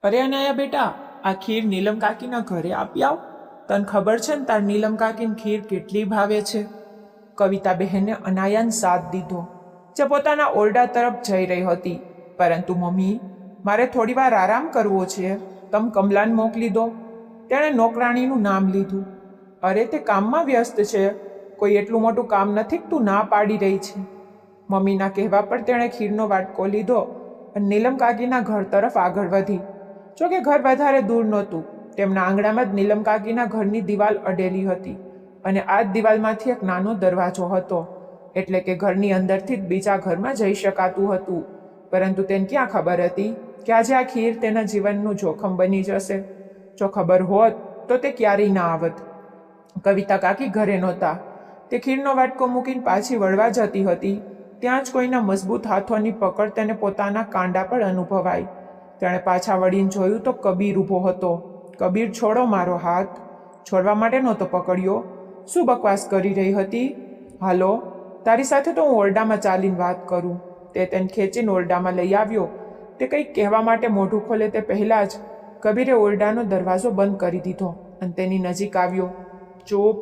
અરે અનાયા બેટા, આ ખીર નીલમ કાકીના ઘરે આપી આવ. તને ખબર છે ને તાર નીલમ કાકીને ખીર કેટલી ભાવે છે? કવિતા બહેને અનાયાને સાથ દીધો, જે પોતાના ઓરડા તરફ જઈ રહી હતી. પરંતુ મમ્મી, મારે થોડી વાર આરામ કરવો છે, તમે કમલાને મોકલી દો. તેણે નોકરાણીનું નામ લીધું. અરે તે કામમાં વ્યસ્ત છે, કોઈ એટલું મોટું કામ નથી કે તું ના પાડી રહી છે. મમ્મીના કહેવા પર તેણે ખીરનો વાટકો લીધો અને નીલમ કાકીના ઘર તરફ આગળ વધી. જોકે ઘર વધારે દૂર નહોતું. તેમના આંગણામાં જ નીલમ કાકીના ઘરની દિવાલ અડેલી હતી અને આ જ દિવાલમાંથી એક નાનો દરવાજો હતો, એટલે કે ઘરની અંદરથી જ બીજા ઘરમાં જઈ શકાતું હતું. પરંતુ તેને ક્યાં ખબર હતી કે આજે આ ખીર તેના જીવનનું જોખમ બની જશે. જો ખબર હોત તો તે ક્યારેય ના આવત. કવિતા કાકી ઘરે નહોતા. તે ખીરનો વાટકો મૂકીને પાછી વળવા જતી હતી, ત્યાં જ કોઈના મજબૂત હાથોની પકડ તેને પોતાના કાંડા પર અનુભવાઈ. તેણે પાછા વળીને જોયું તો કબીર ઊભો હતો. કબીર, છોડો મારો હાથ. છોડવા માટે નહોતો પકડ્યો. શું બકવાસ કરી રહી હતી? હાલો, તારી સાથે તો હું ઓરડામાં ચાલીને વાત કરું. તે તેને ખેંચીને ઓરડામાં લઈ આવ્યો. તે કંઈક કહેવા માટે મોઢું ખોલે તે પહેલાં જ કબીરે ઓરડાનો દરવાજો બંધ કરી દીધો અને તેની નજીક આવ્યો. ચૂપ,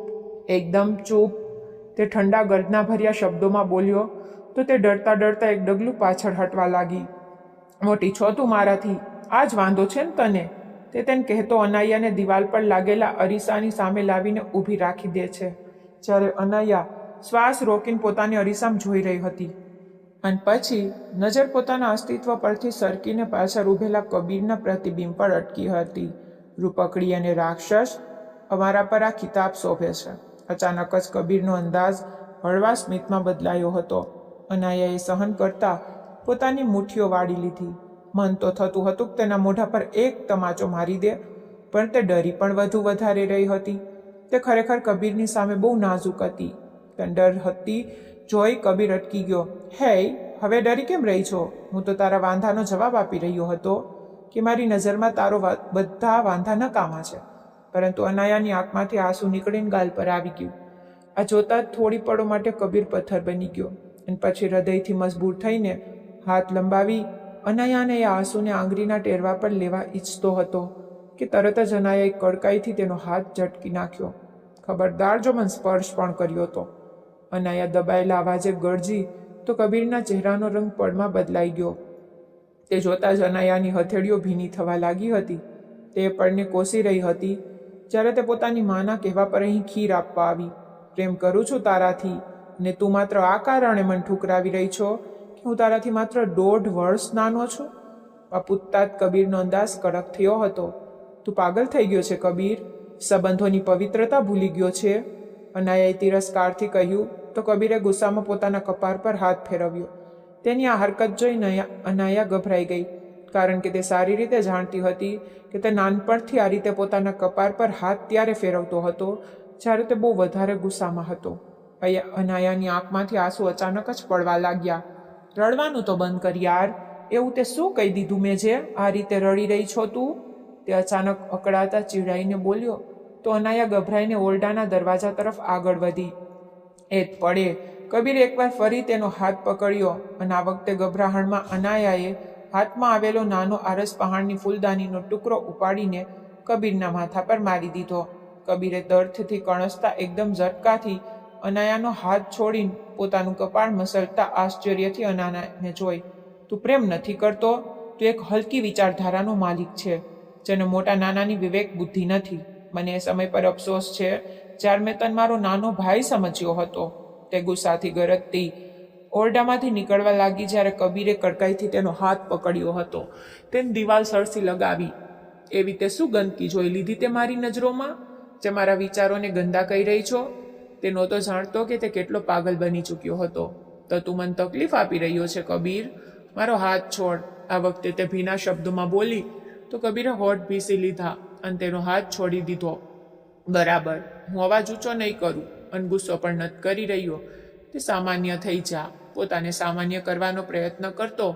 એકદમ ચૂપ, તે ઠંડા ગર્જનાભર્યા શબ્દોમાં બોલ્યો તો તે ડરતા ડરતા એક ડગલું પાછળ હટવા લાગી. મોટી છો તું મારાથી, આ જ વાંધો છે ને તને? તે તેને કહેતો અનાયાને દિવાલ પર લાગેલા અરીસાની સામે લાવીને ઊભી રાખી દે છે, જ્યારે અનાયા શ્વાસ રોકીને પોતાની અરીસામાં જોઈ રહી હતી અને પછી નજર પોતાના અસ્તિત્વ પરથી સરકીને પાછળ ઊભેલા કબીરના પ્રતિબિંબ પર અટકી હતી. રૂપકડી અને રાક્ષસ, અમારા પર આ કિતાબ શોભે છે. અચાનક જ કબીરનો અંદાજ હળવા સ્મિતમાં બદલાયો હતો. અનાયાએ સહન કરતા પોતાની મુઠ્ઠીઓ વાળી લીધી. મન તો થતું હતું કે તેના મોઢા પર એક તમાચો મારી દે, પણ તે ડરી પણ વધારે રહી હતી. તે ખરેખર કબીરની સામે બહુ નાજુક હતી. તેને ડર હતી જોઈ કબીર અટકી ગયો. હે, હવે ડરી કેમ રહી છો? હું તો તારા વાંધાનો જવાબ આપી રહ્યો હતો કે મારી નજરમાં તારો બધા વાંધા નકામા છે. પરંતુ અનાયાની આંખમાંથી આંસુ નીકળીને ગાલ પર આવી ગયું. આ જોતા જ થોડી પળો માટે કબીર પથ્થર બની ગયો અને પછી હૃદયથી મજબૂર થઈને હાથ લંબાવી અનાયાને એ આંસુને આંગળીના ટેરવા પર લેવા ઈચ્છતો હતો કે તરત જ અનાયાએ કડકાઈથી તેનો હાથ ઝટકી નાખ્યો. ખબરદાર જો મને સ્પર્શ પણ કર્યો તો. અનાયા દબાયેલા અવાજે ગરજી તો કબીરના ચહેરાનો રંગ પળમાં બદલાઈ ગયો. તે જોતા જ અનાયાની હથેળીઓ ભીની થવા લાગી હતી. તે પળને કોસી રહી હતી જ્યારે તે પોતાની માના કહેવા પર અહીં ખીર આપવા આવી. પ્રેમ કરું છું તારાથી, ને તું માત્ર આ કારણે મને ઠુકરાવી રહી છો કે હું તારાથી માત્ર 1.5 વર્ષ નાનો છું? આ પૂછતા જ કબીરનો અંદાજ કડક થયો હતો. તું પાગલ થઈ ગયો છે કબીર, સંબંધોની પવિત્રતા ભૂલી ગયો છે. અનાયાએ તિરસ્કારથી કહ્યું તો કબીરે ગુસ્સામાં પોતાના કપાર પર હાથ ફેરવ્યો. તેની આ હરકત જોઈને અનાયા ગભરાઈ ગઈ, કારણ કે તે સારી રીતે જાણતી હતી કે તે નાનપણથી આ રીતે પોતાના કપાર પર હાથ ત્યારે ફેરવતો હતો જ્યારે તે બહુ વધારે ગુસ્સામાં હતો. અનાયાની આંખમાંથી આંસુ અચાનક જ પડવા લાગ્યા. રડવાનું તો બંધ કર યાર, એવું તે શું કહી દીધું મેં જે આ રીતે રડી રહી છો તું? તે અચાનક અકળાતા ચીડાઈને બોલ્યો તો અનાયા ગભરાઈને ઓરડાના દરવાજા તરફ આગળ વધી. એ જ પડે કબીરે એકવાર ફરી તેનો હાથ પકડ્યો અને આ વખતે ગભરાહણમાં અનાયાએ હાથમાં આવેલો નાનો આરસ પહાણની ફૂલદાનીનો ટુકડો ઉપાડીને કબીરના માથા પર મારી દીધો. કબીરે દર્દથી કણસતા એકદમ ઝટકાથી અનાયાનો હાથ છોડીને પોતાનું કપાળ મસળતા આશ્ચર્યથી અનાયાને જોઈ. તું પ્રેમ નથી કરતો? તું એક હલકી વિચારધારાનો માલિક છે, જેને મોટા નાનાની વિવેક બુદ્ધિ નથી. મને એ સમય પર અફસોસ છે જ્યારે મેં તને મારો નાનો ભાઈ સમજ્યો હતો. તે ગુસ્સાથી ગરજતી ઓરડામાંથી નીકળવા લાગી જ્યારે કબીરે કડકાઈથી તેનો હાથ પકડ્યો હતો. તેને દિવાલ સરસી લગાવી. એવી તે શું ગંદકી જોઈ લીધી તે મારી નજરોમાં, જે મારા વિચારોને ગંદા કહી રહી છો? તે નહોતો જાણતો કે તે કેટલો પાગલ બની ચૂક્યો હતો. તો તું મને તકલીફ આપી રહ્યો છે કબીર, મારો હાથ છોડ. આ વખતે તે ભીના શબ્દોમાં બોલી તો કબીરે હોઠ ભીસી લીધા અને તેનો હાથ છોડી દીધો. બરાબર, હું અવાજ ઊંચો નહીં કરું અને ગુસ્સો પણ નથી કરી રહ્યો. તે સામાન્ય થઈ જા. પોતાને સામાન્ય કરવાનો પ્રયત્ન કરતો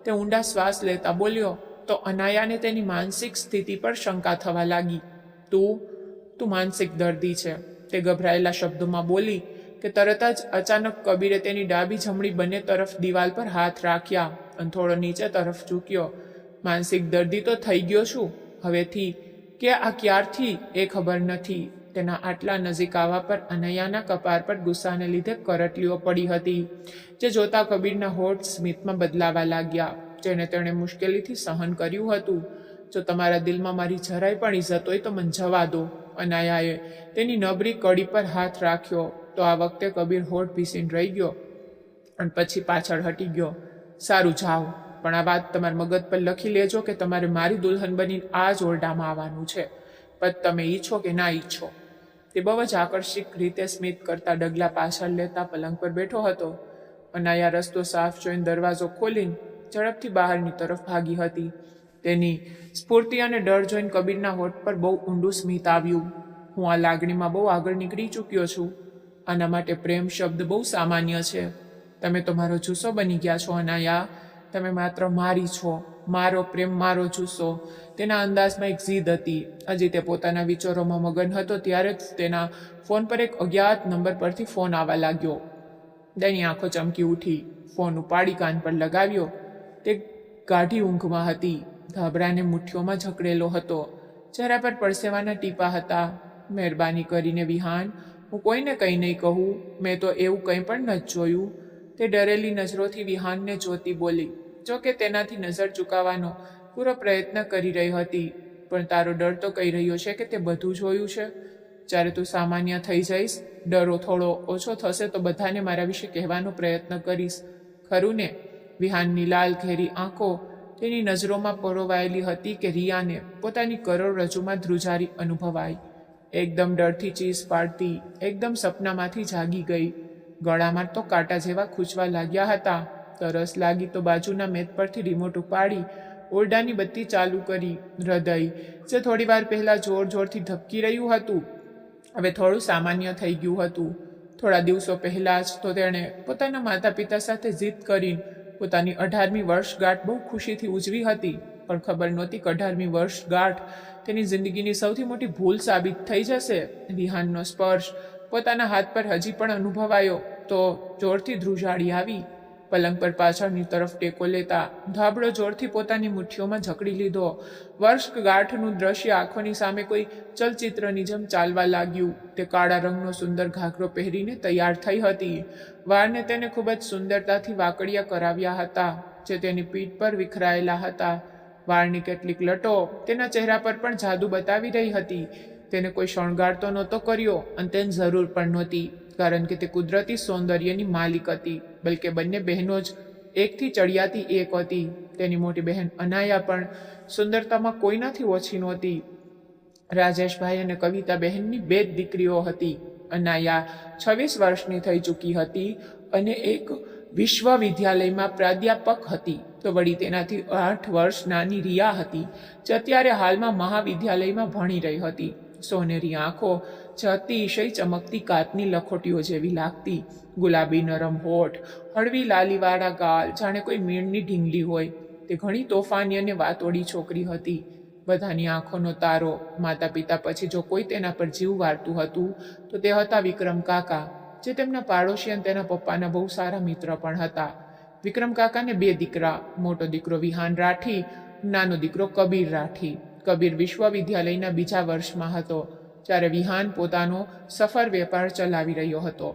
તે ઊંડા શ્વાસ લેતા બોલ્યો તો અનાયાને તેની માનસિક સ્થિતિ પર શંકા થવા લાગી. તું માનસિક દર્દી છે, તે ગભરાયેલા શબ્દોમાં બોલી કે તરત જ અચાનક કબીરે તેની ડાબી જમણી બંને તરફ દિવાલ પર હાથ રાખ્યા અને થોડો નીચે તરફ ઝૂક્યો. માનસિક દર્દી તો થઈ ગયો છું હવેથી, કે આ ક્યારથી એ ખબર નથી. તેના આટલા નજીક આવવા પર અનયાના કપાર પર ગુસ્સાને લીધે કરટલીઓ પડી હતી, જે જોતા કબીરના હોઠ સ્મિતમાં બદલાવા લાગ્યા, જેને તેણે મુશ્કેલીથી સહન કર્યું હતું. જો તમારા દિલમાં મારી જરાય પણ ઇજ્જત હોય તો મને જવા દો. અનાયાએ તેની નબળી કડી પર હાથ રાખ્યો તો આ વખતે કબીર હોઠ ભીસીને રહી ગયો અને પછી પાછળ હટી ગયો. સારું જાઓ, પણ આ વાત તમારા મગજ પર લખી લેજો કે તમારે મારી દુલ્હન બનીને આ જ ઓરડામાં આવવાનું છે, પછી તમે ઈચ્છો કે ના ઈચ્છો. તે બહુ જ આકર્ષિત રીતે સ્મિત કરતા ડગલા પાછળ લેતા પલંગ પર બેઠો હતો. અનાયા રસ્તો સાફ જોઈને દરવાજો ખોલીને ઝડપથી બહારની તરફ ભાગી હતી. તેની સ્ફૂર્તિ અને ડર જોઈને કબીરના હોઠ પર બહુ ઊંડું સ્મિત આવ્યું. હું આ લાગણીમાં બહુ આગળ નીકળી ચૂક્યો છું. આના માટે પ્રેમ શબ્દ બહુ સામાન્ય છે. તમે તો મારો જુસ્સો બની ગયા છો અનાયા. તમે માત્ર મારી છો, મારો પ્રેમ, મારો જુસ્સો. તેના અંદાજમાં એક જીદ હતી. હજી તે પોતાના વિચારોમાં મગન હતો ત્યારે જ તેના ફોન પર એક અજ્ઞાત નંબર પરથી ફોન આવવા લાગ્યો. તેની આંખો ચમકી ઉઠી. ફોન ઉપાડી કાન પર લગાવ્યો. તે ગાઢી ઊંઘમાં હતી. ધાબળાને મુઠ્ઠીઓમાં જકડેલો હતો. ચહેરા પર પરસેવાના ટીપા હતા. મહેરબાની કરીને વિહાન, હું કોઈને કંઈ નહીં કહું. મેં તો એવું કંઈ પણ નથી જોયું. તે ડરેલી નજરોથી વિહાનને જોતી બોલી. જોકે તેનાથી નજર ચૂકાવવાનો પૂરો પ્રયત્ન કરી રહી હતી, પણ તારો ડર તો કહી રહ્યો છે કે તે બધું જોયું છે. જ્યારે તું સામાન્ય થઈ જઈશ, ડરો થોડો ઓછો થશે તો બધાને મારા વિશે કહેવાનો પ્રયત્ન કરીશ, ખરું ને? વિહાનની લાલ ઘેરી આંખો તેની નજરોમાં પરોવાયેલી હતી કે રિયાને પોતાની કરોડરજ્જુમાં ધ્રુજારી અનુભવાઈ. એકદમ ડરથી ચીસ પાડતી, એકદમ સપનામાંથી જાગી ગઈ. ગળામાં તો કાંટા જેવા ખૂંચવા લાગ્યા હતા. તરસ લાગી તો બાજુના મેજ પરથી રિમોટ ઉપાડી ઓરડાની બત્તી ચાલુ કરી. હૃદય જે થોડી વાર પહેલાં જોર જોરથી ધબકી રહ્યું હતું, હવે થોડું સામાન્ય થઈ ગયું હતું. થોડા દિવસો પહેલાં જ તો તેણે પોતાના માતા પિતા સાથે જીદ કરીને પોતાની 18મી વર્ષગાંઠ બહુ ખુશીથી ઉજવી હતી, પણ ખબર નહોતી કે 18મી વર્ષગાંઠ તેની જિંદગીની સૌથી મોટી ભૂલ સાબિત થઈ જશે. વિહાનનો સ્પર્શ પોતાના હાથ પર હજી પણ અનુભવાયો તો જોરથી ધ્રુજાડી આવી. પલંગ પર પાછળની તરફ ટેકો લેતા ધાબળો જોરથી પોતાની મુઠ્ઠીઓમાં જકડી લીધો. વર્ષગાંઠનું દ્રશ્ય આંખોની સામે કોઈ ચલચિત્રની જેમ ચાલવા લાગ્યું. તે કાળા રંગનો સુંદર ઘાઘરો પહેરીને તૈયાર થઈ હતી. વાળને તેને ખૂબ જ સુંદરતાથી વાકડિયા કરાવ્યા હતા, જે તેની પીઠ પર વિખરાયેલા હતા. વાળની કેટલીક લટો તેના ચહેરા પર પણ જાદુ બતાવી રહી હતી. તેને કોઈ શણગાર તો નહોતો કર્યો અને તેને જરૂર પણ નહોતી, કારણ કે તે કુદરતી સૌંદર્યની માલિક હતી. બલકે બંને બહેનો જ એકથી ચડિયાતી એક હતી. તેની મોટી બહેન અનાયા પણ સુંદરતામાં કોઈનાથી ઓછી નહોતી. રાજેશભાઈ અને કવિતા બહેનની 2 જ દીકરીઓ હતી. અનાયા 26 વર્ષની થઈ ચૂકી હતી અને એક વિશ્વવિદ્યાલયમાં પ્રાધ્યાપક હતી. તો વળી તેનાથી 8 વર્ષ નાની રિયા હતી, જે અત્યારે હાલમાં મહાવિદ્યાલયમાં ભણી રહી હતી. સોનેરી આંખો જે અતિશય ચમકતી કાચની લખોટીઓ જેવી લાગતી. ગુલાબી નરમ હોઠ, હળવી લાલીવાળા ગાલ, જાણે કોઈ મીણની ઢીંગલી હોય. તે ઘણી તોફાની અને વાતોડી છોકરી હતી. બધાની આંખોનો તારો. માતા પિતા પછી જો કોઈ તેના પર જીવ વાળતું હતું તો તે હતા વિક્રમ કાકા, જે તેમના પાડોશી અને તેના પપ્પાના બહુ સારા મિત્ર પણ હતા. વિક્રમ કાકાને 2 દીકરા. મોટો દીકરો વિહાન રાઠી, નાનો દીકરો કબીર રાઠી. કબીર વિશ્વવિદ્યાલયના 2જા વર્ષમાં હતો, જ્યારે વિહાન પોતાનો સફર વેપાર ચલાવી રહ્યો હતો.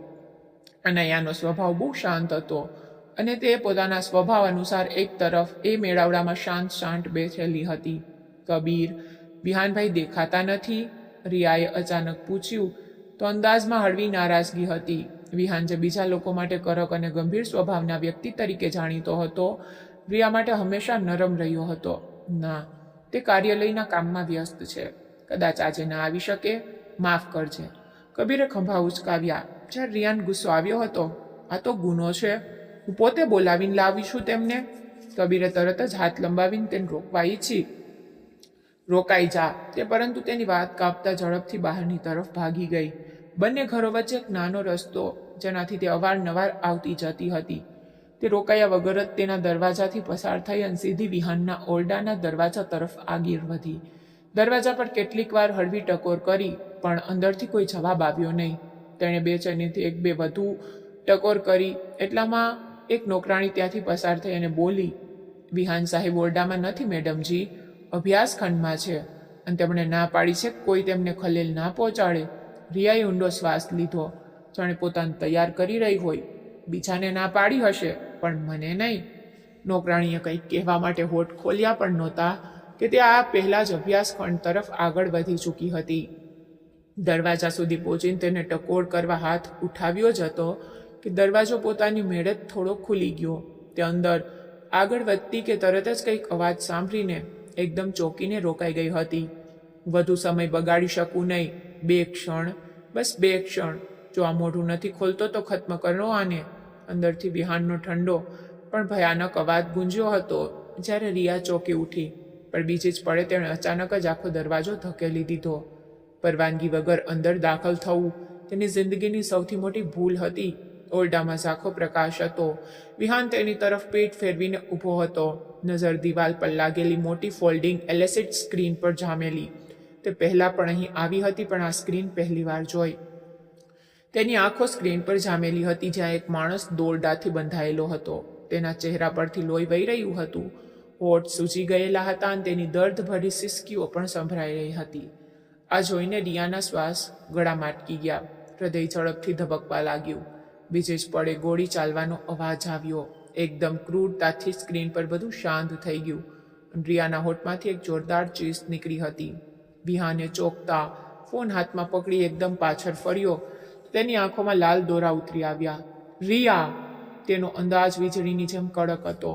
અનયાનો સ્વભાવ બહુ શાંત હતો અને તે પોતાના સ્વભાવ અનુસાર એક તરફ એ મેળાવડામાં શાંત બેઠેલી હતી. કબીર, વિહાનભાઈ દેખાતા નથી? રિયાએ અચાનક પૂછ્યું તો અંદાજમાં હળવી નારાજગી હતી. વિહાન જે બીજા લોકો માટે કડક અને ગંભીર સ્વભાવના વ્યક્તિ તરીકે જાણીતો હતો, રિયા માટે હંમેશા નરમ રહ્યો હતો. ના, તે કાર્યાલયના કામમાં વ્યસ્ત છે. કદાચ આજે ના આવી શકે, માફ કરજે. કબીરે ખંભા ઉચકાવ્યા. જ્યારે રિયાને ગુસ્સો આવ્યો હતો. આ તો ગુનો છે, હું પોતે બોલાવીને લાવીશું તેમને. કબીરે તરત જ હાથ લંબાવીને તેને રોકવા ઈચ્છી. રોકાઈ જા તે, પરંતુ તેની વાત કાપતા ઝડપથી બહારની તરફ ભાગી ગઈ. બંને ઘરો વચ્ચે એક નાનો રસ્તો, જેનાથી તે અવારનવાર આવતી જતી હતી. તે રોકાયા વગર જ તેના દરવાજાથી પસાર થઈ અને સીધી વિહાનના ઓરડાના દરવાજા તરફ આગળ વધી. દરવાજા પર કેટલીક વાર હળવી ટકોર કરી, પણ અંદરથી કોઈ જવાબ આવ્યો નહીં. તેણે બેચેનીથી 1-2 વધુ ટકોર કરી. એટલામાં એક નોકરાણી ત્યાંથી પસાર થઈ અને બોલી, વિહાન સાહેબ ઓરડામાં નથી મેડમજી, અભ્યાસ ખંડમાં છે, અને તેમણે ના પાડી છે કે કોઈ તેમને ખલેલ ના પહોંચાડે. રિયાએ ઊંડો શ્વાસ લીધો, જાણે પોતાને તૈયાર કરી રહી હોય. બીજાને ના પાડી હશે, પણ મને નહીં. નોકરાણીએ કંઈક કહેવા માટે હોઠ ખોલ્યા પણ નહોતા કે તે આ પહેલાં જ અભ્યાસ ખંડ તરફ આગળ વધી ચૂકી હતી. દરવાજા સુધી પહોંચીને તેને ટકોર કરવા હાથ ઉઠાવ્યો જ હતો કે દરવાજો પોતાની મેળે જ થોડો ખુલી ગયો. તે અંદર આગળ વધતી કે તરત જ કંઈક અવાજ સાંભળીને એકદમ ચોંકીને રોકાઈ ગઈ હતી. વધુ સમય બગાડી શકું નહીં. 2 ક્ષણ, બસ 2 ક્ષણ. જો આ મોઢું નથી ખોલતો તો ખત્મ કરો આને. અંદરથી વિહાનનો ઠંડો પણ ભયાનક અવાજ ગુંજ્યો હતો. જ્યારે રિયા ચોંકી ઉઠી, પણ બીજી જ પળે તેણે અચાનક જ આખો દરવાજો ધકેલી દીધો. પરવાનગી વગર અંદર દાખલ થવું તેની જિંદગીની સૌથી મોટી ભૂલ હતી. ઓરડામાં ઝાંખો પ્રકાશ હતો. વિહાન તેની તરફ પીઠ ફેરવીને ઊભો હતો, નજર દિવાલ પર લાગેલી મોટી ફોલ્ડિંગ એલસીડી સ્ક્રીન પર જામેલી. તે પહેલાં પણ અહીં આવી હતી, પણ આ સ્ક્રીન પહેલીવાર જોઈ. તેની આંખો સ્ક્રીન પર જામેલી હતી, જ્યાં એક માણસ દોરડાથી બંધાયેલો હતો. તેના ચહેરા પરથી લોહી વહી રહ્યું હતું. હોઠ સૂજી ગયેલા હતા અને તેની દર્દભરી સિસકીઓ પણ સંભળાઈ રહી હતી. આ જોઈને રિયાના શ્વાસ ગળામાં અટકી ગયા. હૃદય ઝડપથી ધબકવા લાગ્યું. બીજે જ પળે ગોળી ચાલવાનો અવાજ આવ્યો. એકદમ ક્રૂરતાથી સ્ક્રીન પર બધું શાંત થઈ ગયું. રિયાના હોઠમાંથી એક જોરદાર ચીસ નીકળી હતી. વિહાને ચોંકતા ફોન હાથમાં પકડી એકદમ પાછળ ફર્યો. તેની આંખોમાં લાલ દોરા ઉતરી આવ્યા. રિયા! તેનો અંદાજ વીજળીની જેમ કડક હતો.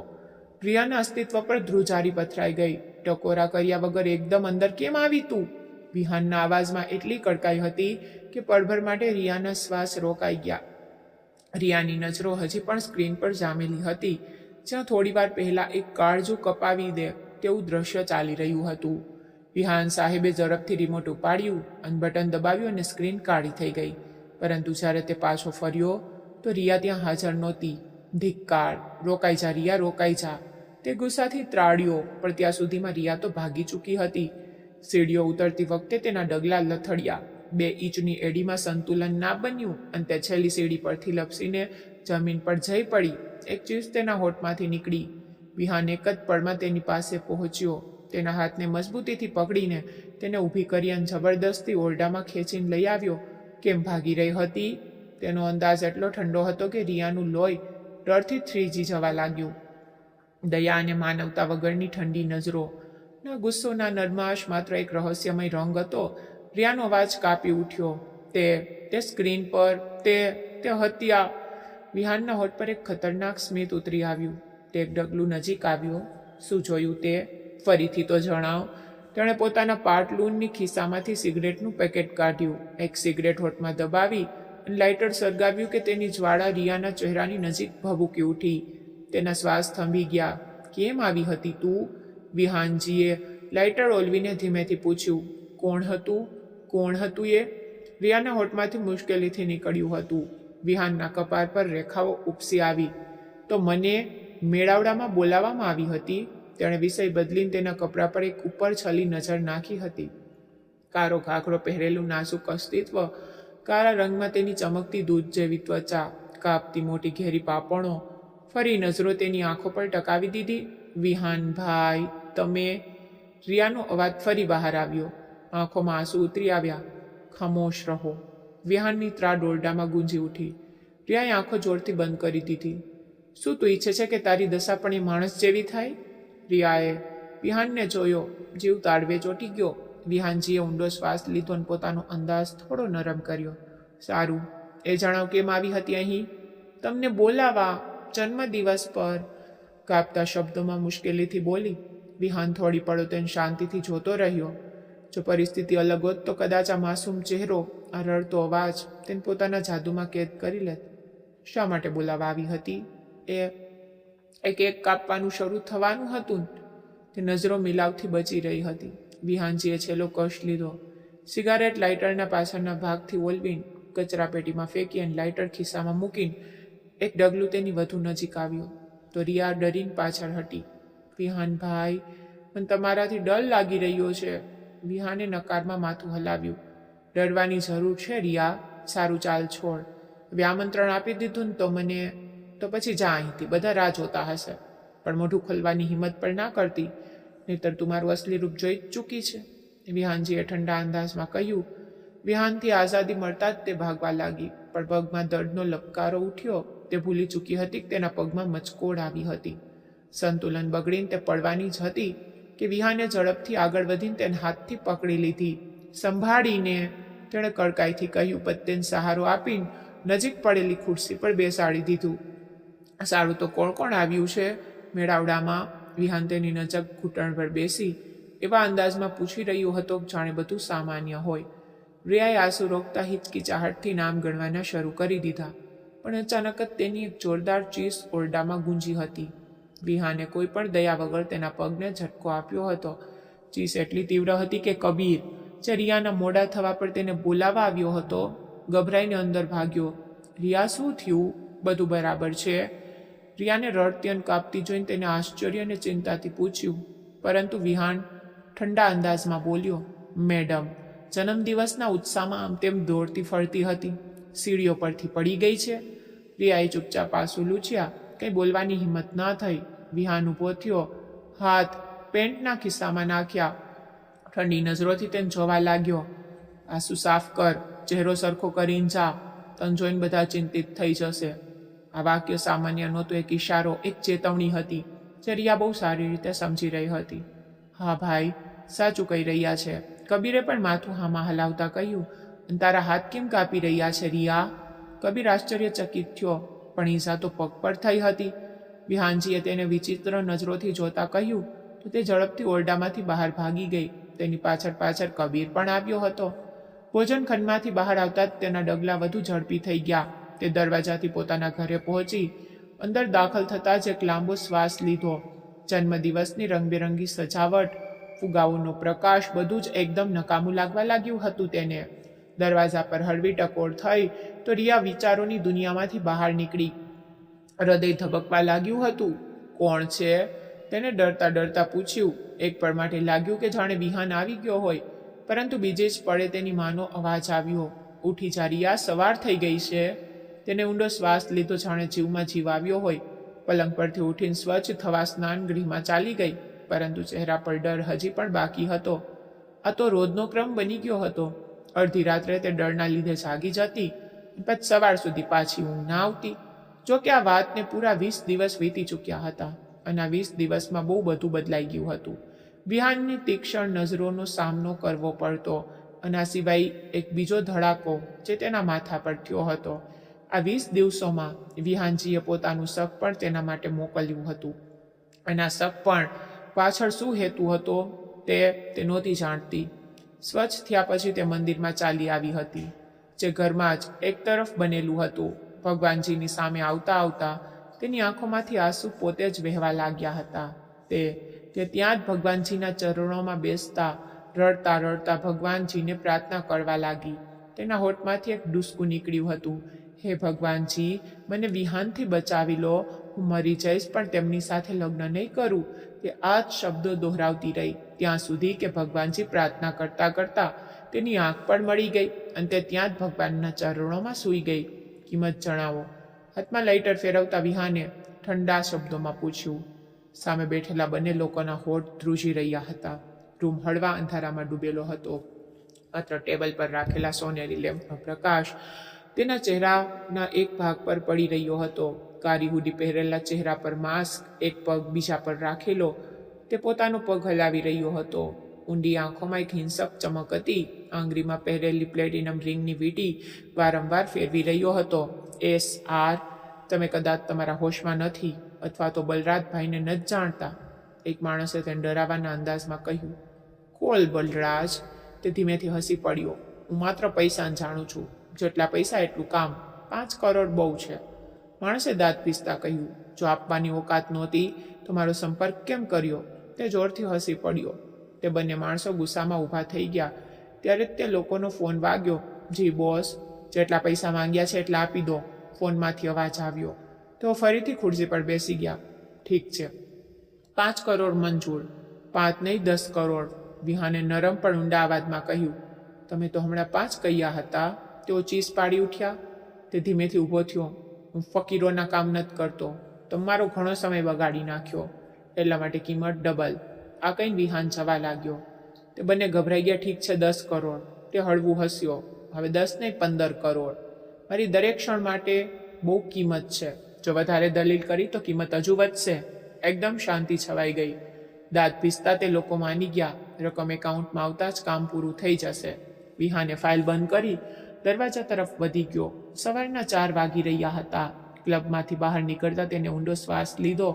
રિયાના અસ્તિત્વ પર ધ્રુજારી પથરાઈ ગઈ. ટકોરા કર્યા વગર એકદમ અંદર કેમ આવી તું? વિહાનના અવાજમાં એટલી કડકાઈ હતી કે પળભર માટે રિયાના શ્વાસ રોકાઈ ગયા. રિયાની નજરો હજી પણ સ્ક્રીન પર જામેલી હતી, જ્યાં થોડીવાર પહેલાં એક કાળજું કપાવી દે તેવું દ્રશ્ય ચાલી રહ્યું હતું. વિહાન સાહેબે ઝડપથી રિમોટ ઉપાડ્યું અને બટન દબાવ્યું અને સ્ક્રીન કાળી થઈ ગઈ. પરંતુ જ્યારે તે પાછો ફર્યો તો રિયા ત્યાં હાજર નહોતી. ધિક્કાર! રોકાઈ જા રિયા, રોકાઈ જા! તે ગુસ્સાથી ત્રાડ્યો, પણ ત્યાં સુધીમાં રિયા તો ભાગી ચૂકી હતી. સીડીઓ ઉતરતી વખતે તેના ડગલા લથડ્યા. 2 ઇંચની એડીમાં સંતુલન ના બન્યું અને તે છેલ્લી સીડી પરથી લપસીને જમીન પર જઈ પડી. એક ચીસ તેના હોઠમાંથી નીકળી. વિહાન એક જ પળમાં તેની પાસે પહોંચ્યો. તેના હાથને મજબૂતીથી પકડીને તેને ઊભી કરી અને જબરદસ્તી ઓરડામાં ખેંચીને લઈ આવ્યો. કેમ ભાગી રહી હતી? તેનો અંદાજ એટલો ઠંડો હતો કે રિયાનું લોહી ડરથી થ્રીજી જવા લાગ્યું. દયા અને માનવતા વગરની ઠંડી નજરો, ના ગુસ્સો ના નરમાશ, માત્ર એક રહસ્યમય રંગ હતો. રિયાનો અવાજ કાપી ઉઠ્યો. તે સ્ક્રીન પર તે હત્યા! વિહાનના હોઠ પર એક ખતરનાક સ્મિત ઉતરી આવ્યું. તે એક ડગલું નજીક આવ્યો. શું જોયું તે? ફરીથી તો જણાવ. તેણે પોતાના પાટલૂનની ખિસ્સામાંથી સિગરેટનું પેકેટ કાઢ્યું. એક સિગરેટ હોઠમાં દબાવી અને લાઇટર સળગાવ્યું કે તેની જ્વાળા રિયાના ચહેરાની નજીક ભભૂકી ઉઠી. તેના શ્વાસ થંભી ગયા. કેમ આવી હતી તું? વિહાનજીએ લાઇટર ઓલવીને ધીમેથી પૂછ્યું. કોણ હતું? કોણ હતું એ? રિયાના હોઠમાંથી મુશ્કેલીથી નીકળ્યું હતું. વિહાનના કપાળ પર રેખાઓ ઉપસી આવી. તો મને મેળાવડામાં બોલાવવામાં આવી હતી. તેણે વિષય બદલીને તેના કપડા પર એક ઉપર છલી નજર નાખી હતી. કાળો ઘાઘરો પહેરેલું નાજુક અસ્તિત્વ, કાળા રંગમાં તેની ચમકતી દૂધ જેવી ત્વચા, કાપતી મોટી ઘેરી પાપણો. ફરી નજરો તેની આંખો પર ટકાવી દીધી. વિહાન ભાઈ, તમે? રિયાનો અવાજ ફરી બહાર આવ્યો. આંખોમાં આંસુ ઉતરી આવ્યા. ખામોશ રહો! વિહાનની ત્રાડ ઓરડામાં ગુંજી ઉઠી. રિયાએ આંખો જોરથી બંધ કરી દીધી. શું તું ઈચ્છે છે કે તારી દશા પણ એ માણસ જેવી થાય? રિયાએ વિહાનને જોયો. જીવ તાળવે ચોંટી ગયો. વિહાનજીએ ઊંડો શ્વાસ લીધો અને પોતાનો અંદાજ થોડો નરમ કર્યો. સારું, એ જણાવ કેમ આવી હતી અહીં? તમને બોલાવા, જન્મદિવસ પર. કાપતા શબ્દોમાં મુશ્કેલીથી બોલી. વિહાન થોડી પળો તેને શાંતિથી જોતો રહ્યો. જો પરિસ્થિતિ અલગ હોત તો કદાચ આ માસૂમ ચહેરો, આ રડતો અવાજ તેને પોતાના જાદુમાં કેદ કરી લેત. શા માટે બોલાવા આવી હતી? એ કેક કાપવાનું શરૂ થવાનું હતું. તે નજરો મિલાવથી બચી રહી હતી. વિહાનજીએ છેલ્લો કશ લીધો. સિગારેટ લાઇટરના પાછળના ભાગથી ઓલવીને કચરાપેટીમાં ફેંકી અને લાઇટર ખિસ્સામાં મૂકીને એક ડગલું તેની વધુ નજીક આવ્યો. તો રિયા ડરીને પાછળ હટી. વિહાન ભાઈ, મને તમારાથી ડર લાગી રહ્યો છે. વિહાને નકારમાં માથું હલાવ્યું. ડરવાની જરૂર છે રિયા. સારું, ચાલ છોડ. હવે આમંત્રણ આપી દીધું ને તો પછી જા અહીંથી, બધા રાહ જોતા હશે. પણ મોઢું ખોલવાની હિંમત પણ ના કરતી, નહીતર તું મારું અસલી રૂપ જોઈ જ ચૂકી છે, વિહાનજીએ ઠંડા અંદાજમાં કહ્યું. વિહાનથી આઝાદી મળતા જ તે ભાગવા લાગી, પણ પગમાં દર્દનો લપકારો ઉઠ્યો. તે ભૂલી ચૂકી હતી કે તેના પગમાં મચકોડ આવી હતી. સંતુલન બગડીને તે પડવાની જ હતી કે વિહાને ઝડપથી આગળ વધીને તેને હાથથી પકડી લીધી. સંભાળીને, તેણે કડકાઈથી કહ્યું. પત્તેને સહારો આપીને નજીક પડેલી ખુરશી પર બેસાડી દીધું. સારું તો કોણ કોણ આવ્યું છે મેળાવડામાં? વિહાન તેની નજક ઘૂંટણ પર બેસી એવા અંદાજમાં પૂછી રહ્યો હતો કે જાણે બધું સામાન્ય હોય. રિયાએ આંસુ રોકતા હિચકિચાહટથી નામ ગણવાના શરૂ કરી દીધા, પણ અચાનક જ તેની એક જોરદાર ચીસ ઓરડામાં ગુંજી હતી. વિહાને કોઈ પણ દયા વગર તેના પગને ઝટકો આપ્યો હતો. ચીસ એટલી તીવ્ર હતી કે કબીર, જે રિયાના મોડા થવા પર તેને બોલાવા આવ્યો હતો, ગભરાઈને અંદર ભાગ્યો. રિયા, શું થયું? બધું બરાબર છે? રિયાને રડતી અને કાપતી જોઈને તેને આશ્ચર્ય અને ચિંતાથી પૂછ્યું, પરંતુ વિહાન ઠંડા અંદાજમાં બોલ્યો. મેડમ જન્મદિવસના ઉત્સાહમાં આમ તેમ દોડતી ફરતી હતી, સીડીઓ પરથી પડી ગઈ છે. રિયાએ ચૂપચાપ આંસુ લૂછ્યા. કંઈ બોલવાની હિંમત ન થઈ. વિહાન ઊભો થયો, હાથ પેન્ટના ખિસ્સામાં નાખ્યા, ઠંડી નજરોથી તેને જોવા લાગ્યો. આંસુ સાફ કર, ચહેરો સરખો કરીને જા, તને જોઈને બધા ચિંતિત થઈ જશે. આ વાક્ય સામાન્ય નહોતું, એક ઇશારો, એક ચેતવણી હતી, જે રિયા બહુ સારી રીતે સમજી રહી હતી. હા ભાઈ, સાચું કહી રહ્યા છે, કબીરે પણ માથું હામાં હલાવતા કહ્યું. અને તારા હાથ કેમ કાપી રહ્યા છે રિયા? કબીર આશ્ચર્યચકિત થયો, પણ ઈજા તો પગ પર થઈ હતી. વિહાનજીએ તેને વિચિત્ર નજરોથી જોતા કહ્યું તો તે ઝડપથી ઓરડામાંથી બહાર ભાગી ગઈ. તેની પાછળ પાછળ કબીર પણ આવ્યો હતો. ભોજન ખંડમાંથી બહાર આવતા જ તેના ડગલા વધુ ઝડપી થઈ ગયા. તે દરવાજાથી પોતાના ઘરે પહોંચી અંદર દાખલ થતાં જ એક લાંબો શ્વાસ લીધો. જન્મદિવસની રંગબેરંગી સજાવટ, ફુગાઓનો પ્રકાશ, બધું જ એકદમ નકામું લાગવા લાગ્યું હતું તેને. દરવાજા પર હળવી ટકોર થઈ તો રિયા વિચારોની દુનિયામાંથી બહાર નીકળી. હૃદય ધબકવા લાગ્યું હતું. કોણ છે? તેને ડરતા ડરતા પૂછ્યું. એક પળ માટે લાગ્યું કે જાણે વિહાન આવી ગયો હોય, પરંતુ બીજે જ પળે તેની માનો અવાજ આવ્યો. ઉઠી જા રિયા, સવાર થઈ ગઈ છે. તેને ઊંડો શ્વાસ લીધો, જાણે જીવમાં જીવ આવ્યો હોય. પલંગ પરથી ઉઠીને સ્વચ્છ થવા સ્નાન ગૃહમાં ચાલી ગઈ, પરંતુ ચહેરા પર ડર હજી પણ બાકી હતો. આ તો રોજનો ક્રમ બની ગયો હતો. અડધી રાત્રે તે ડરના લીધે જાગી જતી, પછી સવાર સુધી પાછી ઊંઘ ના આવતી. જોકે આ વાતને પૂરા 20 દિવસ વીતી ચૂક્યા હતા, અને આ 20 દિવસમાં બહુ બધું બદલાઈ ગયું હતું. વિહાનની તીક્ષ્ણ નજરોનો સામનો કરવો પડતો, અને આ સિવાય એક બીજો ધડાકો જે તેના માથા પર થયો હતો. આ 20 દિવસોમાં વિહાનજીએ પોતાનું શક પણ તેના માટે મોકલ્યું હતું, અને આ શક પણ પાછળ શું હેતુ હતો તે નહોતી જાણતી. સ્વચ્છ થયા પછી તે મંદિરમાં ચાલી આવી હતી, જે ઘરમાં જ એક તરફ બનેલું હતું. ભગવાનજીની સામે આવતા આવતા તેની આંખોમાંથી આંસુ પોતે જ વહેવા લાગ્યા હતા. તે ત્યાં જ ભગવાનજીના ચરણોમાં બેસતા રડતા રડતા ભગવાનજીને પ્રાર્થના કરવા લાગી. તેના હોઠમાંથી એક ડૂસકું નીકળ્યું હતું. હે ભગવાનજી, મને વિહાનથી બચાવી લો. હું મરી જઈશ પણ તેમની સાથે લગ્ન નહીં કરું. તે આ જ શબ્દો દોહરાવતી રહી ત્યાં સુધી કે ભગવાનજી પ્રાર્થના કરતા કરતા તેની આંખ પણ મળી ગઈ, અને તે ત્યાં જ ભગવાનના ચરણોમાં સૂઈ ગઈ. કિંમત જણાવો. હાથમાં લાઇટર ફેરવતા વિહાને ઠંડા શબ્દોમાં પૂછ્યું. સામે બેઠેલા બંને લોકોના હોઠ ધ્રુજી રહ્યા હતા. રૂમ હળવા અંધારામાં ડૂબેલો હતો. માત્ર ટેબલ પર રાખેલા સોનેરી લેમ્પનો પ્રકાશ તેના ચહેરાના એક ભાગ પર પડી રહ્યો હતો. કાળી હુડી પહેરેલા ચહેરા પર માસ્ક, એક પગ બીજા પર રાખેલો. તે પોતાનો પગ હલાવી રહ્યો હતો. ઊંડી આંખોમાં એક હિંસક ચમક હતી. આંગળીમાં પહેરેલી પ્લેટિનમ રિંગની વીંટી વારંવાર ફેરવી રહ્યો હતો. SR, તમે કદાચ તમારા હોશમાં નથી, અથવા તો બલરાજભાઈને નથી જાણતા, એક માણસે તેને ડરાવાના અંદાજમાં કહ્યું. કોલ બલરાજ? તે ધીમેથી હસી પડ્યો. હું માત્ર પૈસાને જાણું છું. જેટલા પૈસા એટલું કામ. 5 કરોડ બહુ છે. માણસે દાંત પીસતા કહ્યું. જો આપવાની ઓકાત નહોતી તો મારો સંપર્ક કેમ કર્યો? તે જોરથી હસી પડ્યો. તે બંને માણસો ગુસ્સામાં ઊભા થઈ ગયા. ત્યારે જ તે લોકોનો ફોન વાગ્યો. જી બોસ, જેટલા પૈસા માંગ્યા છે એટલા આપી દો. ફોનમાંથી અવાજ આવ્યો. તેઓ ફરીથી ખુરશી પર બેસી ગયા. ઠીક છે, 5 કરોડ મંજૂર. 5 નહીં, 10 કરોડ. વિહાને નરમ પણ ઊંડા અવાજમાં કહ્યું. તમે તો હમણાં 5 કહ્યા હતા. તેઓ ચીસ પાડી ઉઠ્યા. તે ધીમેથી ઊભો થયો. હું ફકીરોના કામ નથી કરતો. તો મારો ઘણો સમય બગાડી નાખ્યો, એટલા માટે કિંમત ડબલ. આ કહીને વિહાન જવા લાગ્યો. તે બંને ગભરાઈ ગયા. ઠીક છે, 10 કરોડ. તે હળવું હસ્યો. હવે 10 નહીં, 15 કરોડ. મારી દરેક ક્ષણ માટે બહુ કિંમત છે. જો વધારે દલીલ કરી તો કિંમત હજુ વધશે. એકદમ શાંતિ છવાઈ ગઈ. દાંત પીસતા તે લોકો માની ગયા. રકમ એકાઉન્ટમાં આવતા જ કામ પૂરું થઈ જશે. વિહાને ફાઇલ બંધ કરી દરવાજા તરફ વધી ગયો. સવારના 4 વાગી રહ્યા હતા. ક્લબમાંથી બહાર નીકળતા તેને ઊંડો શ્વાસ લીધો.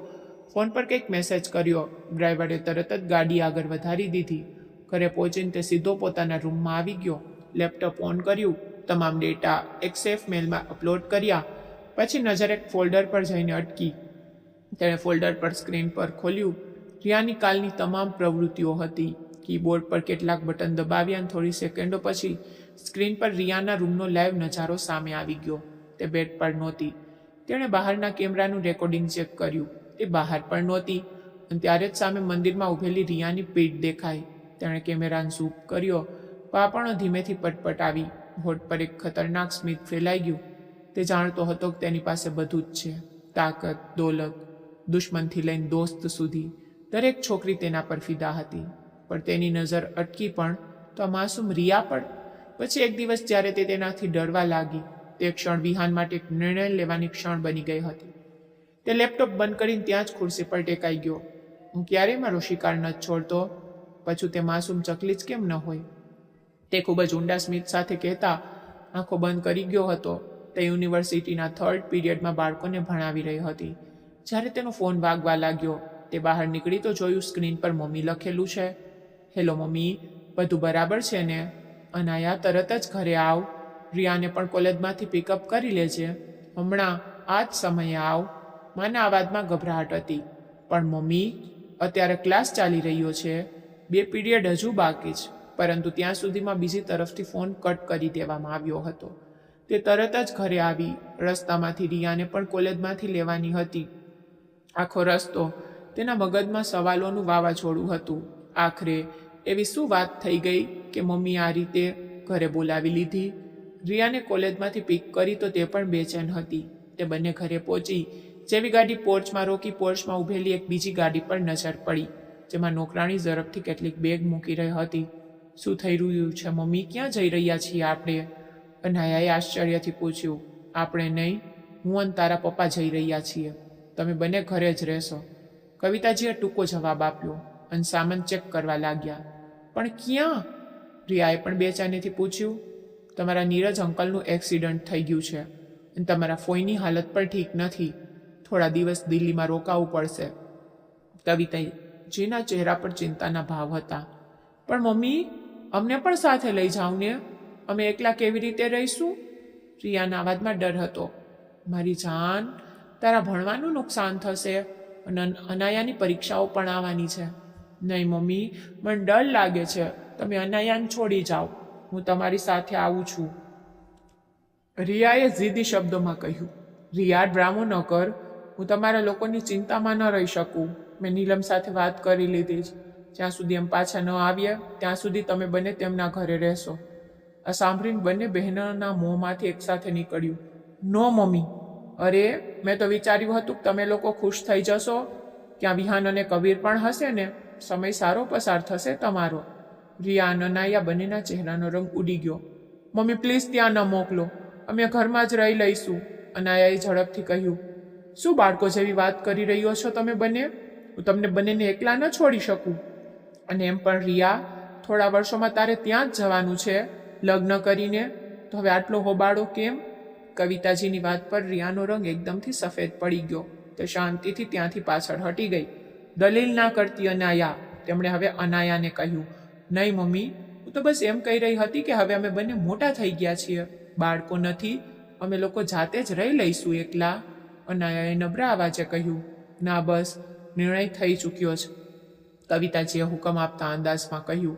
ફોન પર કંઈક મેસેજ કર્યો. ડ્રાઈવરે તરત જ ગાડી આગળ વધારી દીધી. ઘરે પહોંચીને તે સીધો પોતાના રૂમમાં આવી ગયો. લેપટોપ ઓન કર્યું. તમામ ડેટા એક સેફ મેલમાં અપલોડ કર્યા. પછી નજર એક ફોલ્ડર પર જઈને અટકી. તેણે ફોલ્ડર પર સ્ક્રીન પર ખોલ્યું. રિયાની કાલની તમામ પ્રવૃત્તિઓ હતી. કીબોર્ડ પર કેટલાક બટન દબાવ્યા અને થોડી સેકન્ડો પછી સ્ક્રીન પર રિયાના રૂમનો લાઈવ નજારો સામે આવી ગયો. તે બેડ પર નહોતી. તેણે બહારના કેમેરાનું રેકોર્ડિંગ ચેક કર્યું. તે બહાર પણ નહોતી. અને ત્યારે જ સામે મંદિરમાં ઊભેલી રિયાની પીઠ દેખાઈ. તેણે કેમેરાને ઝૂમ કર્યો. પાપણો ધીમેથી પટપટ આવી. હોઠ પર એક ખતરનાક સ્મિત ફેલાઈ ગયું. તે જાણતો હતો કે તેની પાસે બધું જ છે. તાકાત, દોલત, દુશ્મનથી લઈને દોસ્ત સુધી. દરેક છોકરી તેના પર ફિદા હતી. પણ તેની નજર અટકી પણ તો આ માસૂમ રિયા પર. પછી એક દિવસ જ્યારે તે તેનાથી ડરવા લાગી, તે ક્ષણ વિહાન માટે એક નિર્ણય લેવાની ક્ષણ બની ગઈ હતી. તે લેપટોપ બંધ કરીને ત્યાં જ ખુરશી પર ટેકાઈ ગયો. હું ક્યારેય મારો શિકાર ન છોડતો. પાછું તે માસૂમ ચકલી જ કેમ ન હોય? તે ખૂબ જ ઊંડા સ્મિત સાથે કહેતા આંખો બંધ કરી ગયો હતો. તે યુનિવર્સિટીના 3rd પીરિયડમાં બાળકોને ભણાવી રહી હતી. જ્યારે તેનો ફોન વાગવા લાગ્યો, તે બહાર નીકળી તો જોયું સ્ક્રીન પર મમ્મી લખેલું છે. હેલો મમ્મી, બધું બરાબર છે ને? અનાયા, તરત જ ઘરે આવ. રિયાને પણ કોલેજમાંથી પિકઅપ કરી લેજે. હમણાં આ જ સમયે આવ. માના અવાજમાં ગભરાટ હતી. પણ મમ્મી, અત્યારે ક્લાસ ચાલી રહ્યો છે. 2 પીરિયડ હજુ બાકી છે. પરંતુ ત્યાં સુધીમાં બીજી તરફથી ફોન કટ કરી દેવામાં આવ્યો હતો. તે તરત જ ઘરે આવી. રસ્તામાંથી રિયાને પણ કોલેજમાંથી લેવાની હતી. આખો રસ્તો તેના મગજમાં સવાલોનું વાવાઝોડું હતું. આખરે એવી શું વાત થઈ ગઈ કે મમ્મી આ રીતે ઘરે બોલાવી લીધી? રિયાને કોલેજમાંથી પિક કરી તો તે પણ બેચેન હતી. તે બંને ઘરે પહોંચી. જેવી ગાડી પોર્ચમાં રોકી, પોર્ચમાં ઊભેલી એક બીજી ગાડી પર નજર પડી, જેમાં નોકરાણી ઝડપથી કેટલીક બેગ મૂકી રહી હતી. શું થઈ રહ્યું છે મમ્મી? ક્યાં જઈ રહ્યા છીએ આપણે? અનાયાએ આશ્ચર્યથી પૂછ્યું. આપણે નહીં, હું અને તારા પપ્પા જઈ રહ્યા છીએ. તમે બંને ઘરે જ રહેશો. કવિતાજીએ ટૂંકો જવાબ આપ્યો અને સામાન ચેક કરવા લાગ્યા. પણ ક્યાં? રિયાએ પણ બેચેનીથી પૂછ્યું. તમારા નીરજ અંકલનું એક્સિડન્ટ થઈ ગયું છે અને તમારા ફોઈની હાલત પણ ઠીક નથી. થોડા દિવસ દિલ્હીમાં રોકાવું પડશે. કવિતાજીના ચહેરા પર ચિંતાના ભાવ હતા. પણ મમ્મી, અમને પણ સાથે લઈ જાઓ ને. અમે એકલા કેવી રીતે રહીશું? રિયાના અવાજમાં ડર હતો. મારી જાન, તારા ભણવાનું નુકસાન થશે અને અનાયાની પરીક્ષાઓ પણ આવવાની છે. નહીં મમ્મી, મને ડર લાગે છે. તમે અનાયાને છોડી જાઓ. હું તમારી સાથે આવું છું. રિયાએ જીદી શબ્દોમાં કહ્યું. રિયા, ડ્રામો ન કર. હું તમારા લોકોની ચિંતામાં ન રહી શકું. મેં નીલમ સાથે વાત કરી લીધી છે. જ્યાં સુધી એમ પાછા ન આવીએ ત્યાં સુધી તમે બંને તેમના ઘરે રહેશો. આ સાંભળીને બંને બહેનોના મોંમાંથી એકસાથે નીકળ્યું. નો મમ્મી. અરે, મેં તો વિચાર્યું હતું કે તમે લોકો ખુશ થઈ જશો. ત્યાં વિહાન અને કબીર પણ હશે ને. સમય સારો પસાર થશે તમારો. રિયા અને અનાયા બંનેના ચહેરાનો રંગ ઉડી ગયો. મમ્મી પ્લીઝ ત્યાં ન મોકલો. અમે ઘરમાં જ રહી લઈશું. અનાયાએ ઝડપથી કહ્યું. શું બાળકો જેવી વાત કરી રહ્યો છો તમે બંને? હું તમને બંનેને એકલા ન છોડી શકું. અને એમ પણ રિયા, થોડા વર્ષોમાં તારે ત્યાં જ જવાનું છે લગ્ન કરીને. તો હવે આટલો હોબાળો કેમ? કવિતાજીની વાત પર રિયાનો રંગ એકદમથી સફેદ પડી ગયો. તે શાંતિથી ત્યાંથી પાછળ હટી ગઈ. દલીલ ના કરતી અનાયા. તેમણે હવે અનાયાને કહ્યું. નહીં મમ્મી, હું તો બસ એમ કહી રહી હતી કે હવે અમે બંને મોટા થઈ ગયા છીએ. બાળકો નથી. અમે લોકો જાતે જ રહી લઈશું એકલા. અનાયાએ નબળા અવાજે કહ્યું. ના બસ, નિર્ણય થઈ ચૂક્યો છે. કવિતાજીએ હુકમ આપતા અંદાજમાં કહ્યું.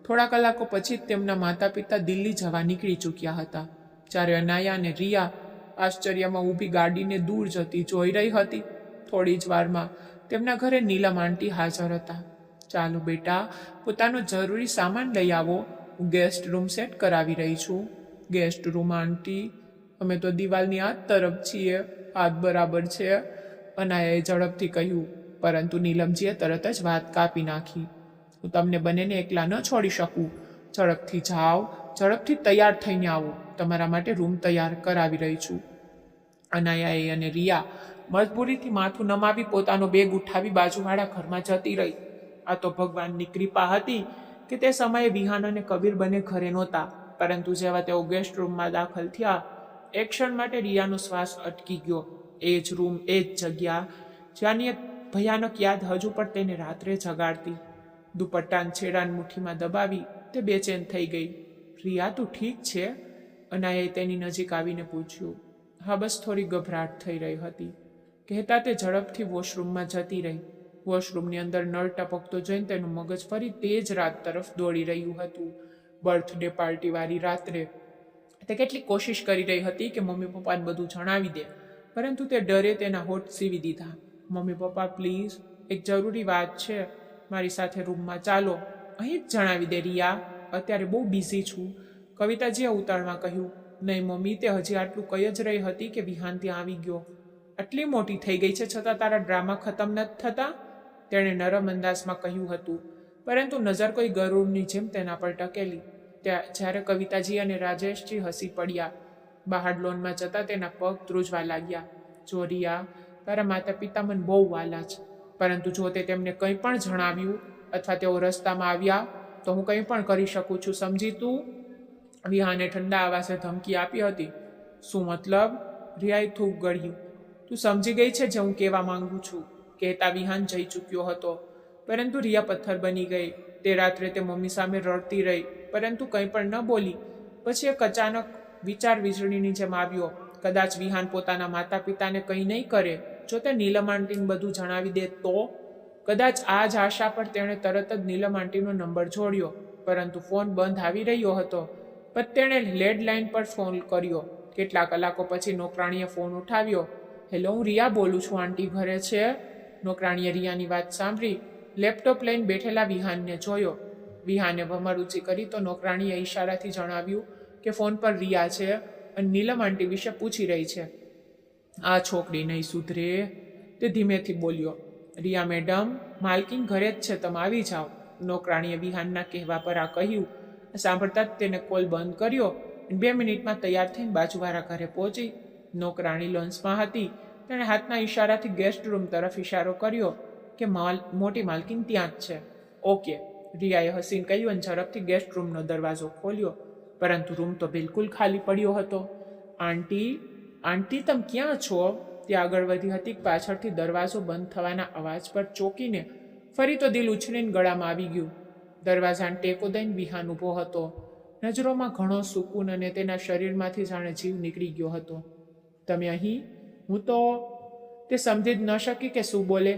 થોડા કલાકો પછી જ તેમના માતા પિતા દિલ્હી જવા નીકળી ચૂક્યા હતા. જ્યારે અનાયા અને રિયા આશ્ચર્યમાં ઊભી ગાડીને દૂર જતી જોઈ રહી હતી, થોડી જ વારમાં તેમના ઘરે નીલમ આંટી હાજર હતા. ચાલો બેટા, પોતાનો જરૂરી સામાન લઈ આવો. હું ગેસ્ટ રૂમ સેટ કરાવી રહી છું. ગેસ્ટ રૂમ આંટી? અમે તો દિવાલની આ તરફ છીએ. હાથ બરાબર છે? અનાયાએ ઝડપથી કહ્યું, પરંતુ નીલમજીએ તરત જ વાત કાપી નાખી. હું તમને બંનેને એકલા ન છોડી શકું. ઝડપથી જાઓ, ઝડપથી તૈયાર થઈને આવો. તમારા માટે રૂમ તૈયાર કરાવી રહી છું. અનાયાએ અને રિયા મજબૂરીથી માથું નમાવી પોતાનો બેગ ઉઠાવી બાજુવાળા ઘરમાં જતી રહી. આ તો ભગવાનની કૃપા હતી કે તે સમયે વિહાન અને કબીર બંને ઘરે નહોતા. પરંતુ જેવા તેઓ ગેસ્ટ રૂમમાં દાખલ થયા, એક ક્ષણ માટે રિયાનો શ્વાસ અટકી ગયો. એ જ રૂમ, એ જ જગ્યા, જ્યાંની એક ભયાનક યાદ હજુ પણ તેને રાત્રે જગાડતી. દુપટ્ટાન છેડાન મુઠ્ઠીમાં દબાવી તે બેચેન થઈ ગઈ. રિયા, તું ઠીક છે? અનાયાએ તેની નજીક આવીને પૂછ્યું. હા, બસ થોડી ગભરાટ થઈ રહી હતી, કહેતા તે ઝડપથી વોશરૂમમાં જતી રહી. વોશરૂમની અંદર નળ ટપકતો જોઈને તેનું મગજ ફરી તે જ રાત તરફ દોડી રહ્યું હતું. બર્થડે પાર્ટીવાળી રાત્રે તે કેટલી કોશિશ કરી રહી હતી કે મમ્મી પપ્પાને બધું જણાવી દે, પરંતુ તે ડરે તેના હોઠ સીવી દીધા. મમ્મી પપ્પા, પ્લીઝ, એક જરૂરી વાત છે, મારી સાથે રૂમમાં ચાલો. અહીં જ જણાવી દે રિયા, અત્યારે બહુ બિઝી છું. કવિતાજીએ ઉતાળમાં કહ્યું. નહીં મમ્મી, તે હજી આટલું કહી જ રહી હતી કે વિહાન ત્યાં આવી ગયો. આટલી મોટી થઈ ગઈ છે છતાં તારા ડ્રામા ખતમ નથી થતા, તેણે નરમ અંદાજમાં કહ્યું હતું, પરંતુ નજર કોઈ ગરુડની જેમ તેના પર ટકેલી. જ્યારે કવિતાજી અને રાજેશજી હસી પડ્યા. બહાર લોનમાં જતા તેના પગ ધ્રુજવા લાગ્યા. જો રિયા, તારા માતા પિતા મને બહુ વાલા છે, પરંતુ જો તે તેમને કંઈ પણ જણાવ્યું અથવા તેઓ રસ્તામાં આવ્યા તો હું કંઈ પણ કરી શકું છું, સમજી તું? વિહાને ઠંડા આવાસે ધમકી આપી હતી. શું મતલબ? રિયાએ થૂક ગળ્યું. તું સમજી ગઈ છે જે હું કહેવા માંગુ છું, કહેતા વિહાન જઈ ચૂક્યો હતો. પરંતુ રિયા પથ્થર બની ગઈ. તે રાત્રે તે મમ્મી સામે રડતી રહી, પરંતુ કંઈ પણ ન બોલી. પછી એક અચાનક વિચાર વીજળીની જેમ આવ્યો. કદાચ વિહાન પોતાના માતા પિતાને કંઈ નહીં કરે જો તે નીલમ આંટીને બધું જણાવી દે તો? કદાચ આ જ આશા પર તેણે તરત જ નીલમ આંટીનો નંબર જોડ્યો, પરંતુ ફોન બંધ આવી રહ્યો હતો. પણ તેણે લેન્ડલાઇન પર ફોન કર્યો. કેટલા કલાકો પછી નોકરાણીએ ફોન ઉઠાવ્યો. હેલો, હું રિયા બોલું છું, આંટી ઘરે છે? નોકરાણીએ રિયાની વાત સાંભળી લેપટોપ લઈને બેઠેલા વિહાનને જોયો. વિહાને ભમર ઊંચી કરી તો નોકરાણીએ ઈશારાથી જણાવ્યું કે ફોન પર રિયા છે અને નીલમ આંટી વિશે પૂછી રહી છે. આ છોકરી નહીં સુધરે, તે ધીમેથી બોલ્યો. રિયા મેડમ, માલકીન ઘરે જ છે, તમે આવી જાઓ. નોકરાણીએ વિહાનના કહેવા પર આ કહ્યું. સાંભળતા જ તેને કોલ બંધ કર્યો. 2 મિનિટમાં તૈયાર થઈને બાજુવાળા ઘરે પહોંચી. નોકરાણી લંચમાં હતી. તેણે હાથના ઈશારાથી ગેસ્ટ રૂમ તરફ ઈશારો કર્યો કે મોટી માલકીન ત્યાં જ છે. ઓકે, રિયાએ હસીને કહ્યું અને ઝડપથી ગેસ્ટ રૂમનો દરવાજો ખોલ્યો. પરંતુ રૂમ તો બિલકુલ ખાલી પડ્યો હતો. આંટી, આંટી, તમે ક્યાં છો? તે આગળ વધી હતી. પાછળથી દરવાજો બંધ થવાના અવાજ પર ચોંકીને ફરી તો દિલ ઉછળીને ગળામાં આવી ગયું. દરવાજાને ટેકો દઈને વિહાન ઊભો હતો. નજરોમાં ઘણો સુકૂન અને તેના શરીરમાંથી જાણે જીવ નીકળી ગયો હતો. તમે અહીં? હું તો... તે સમજી જ ન શકી કે શું બોલે.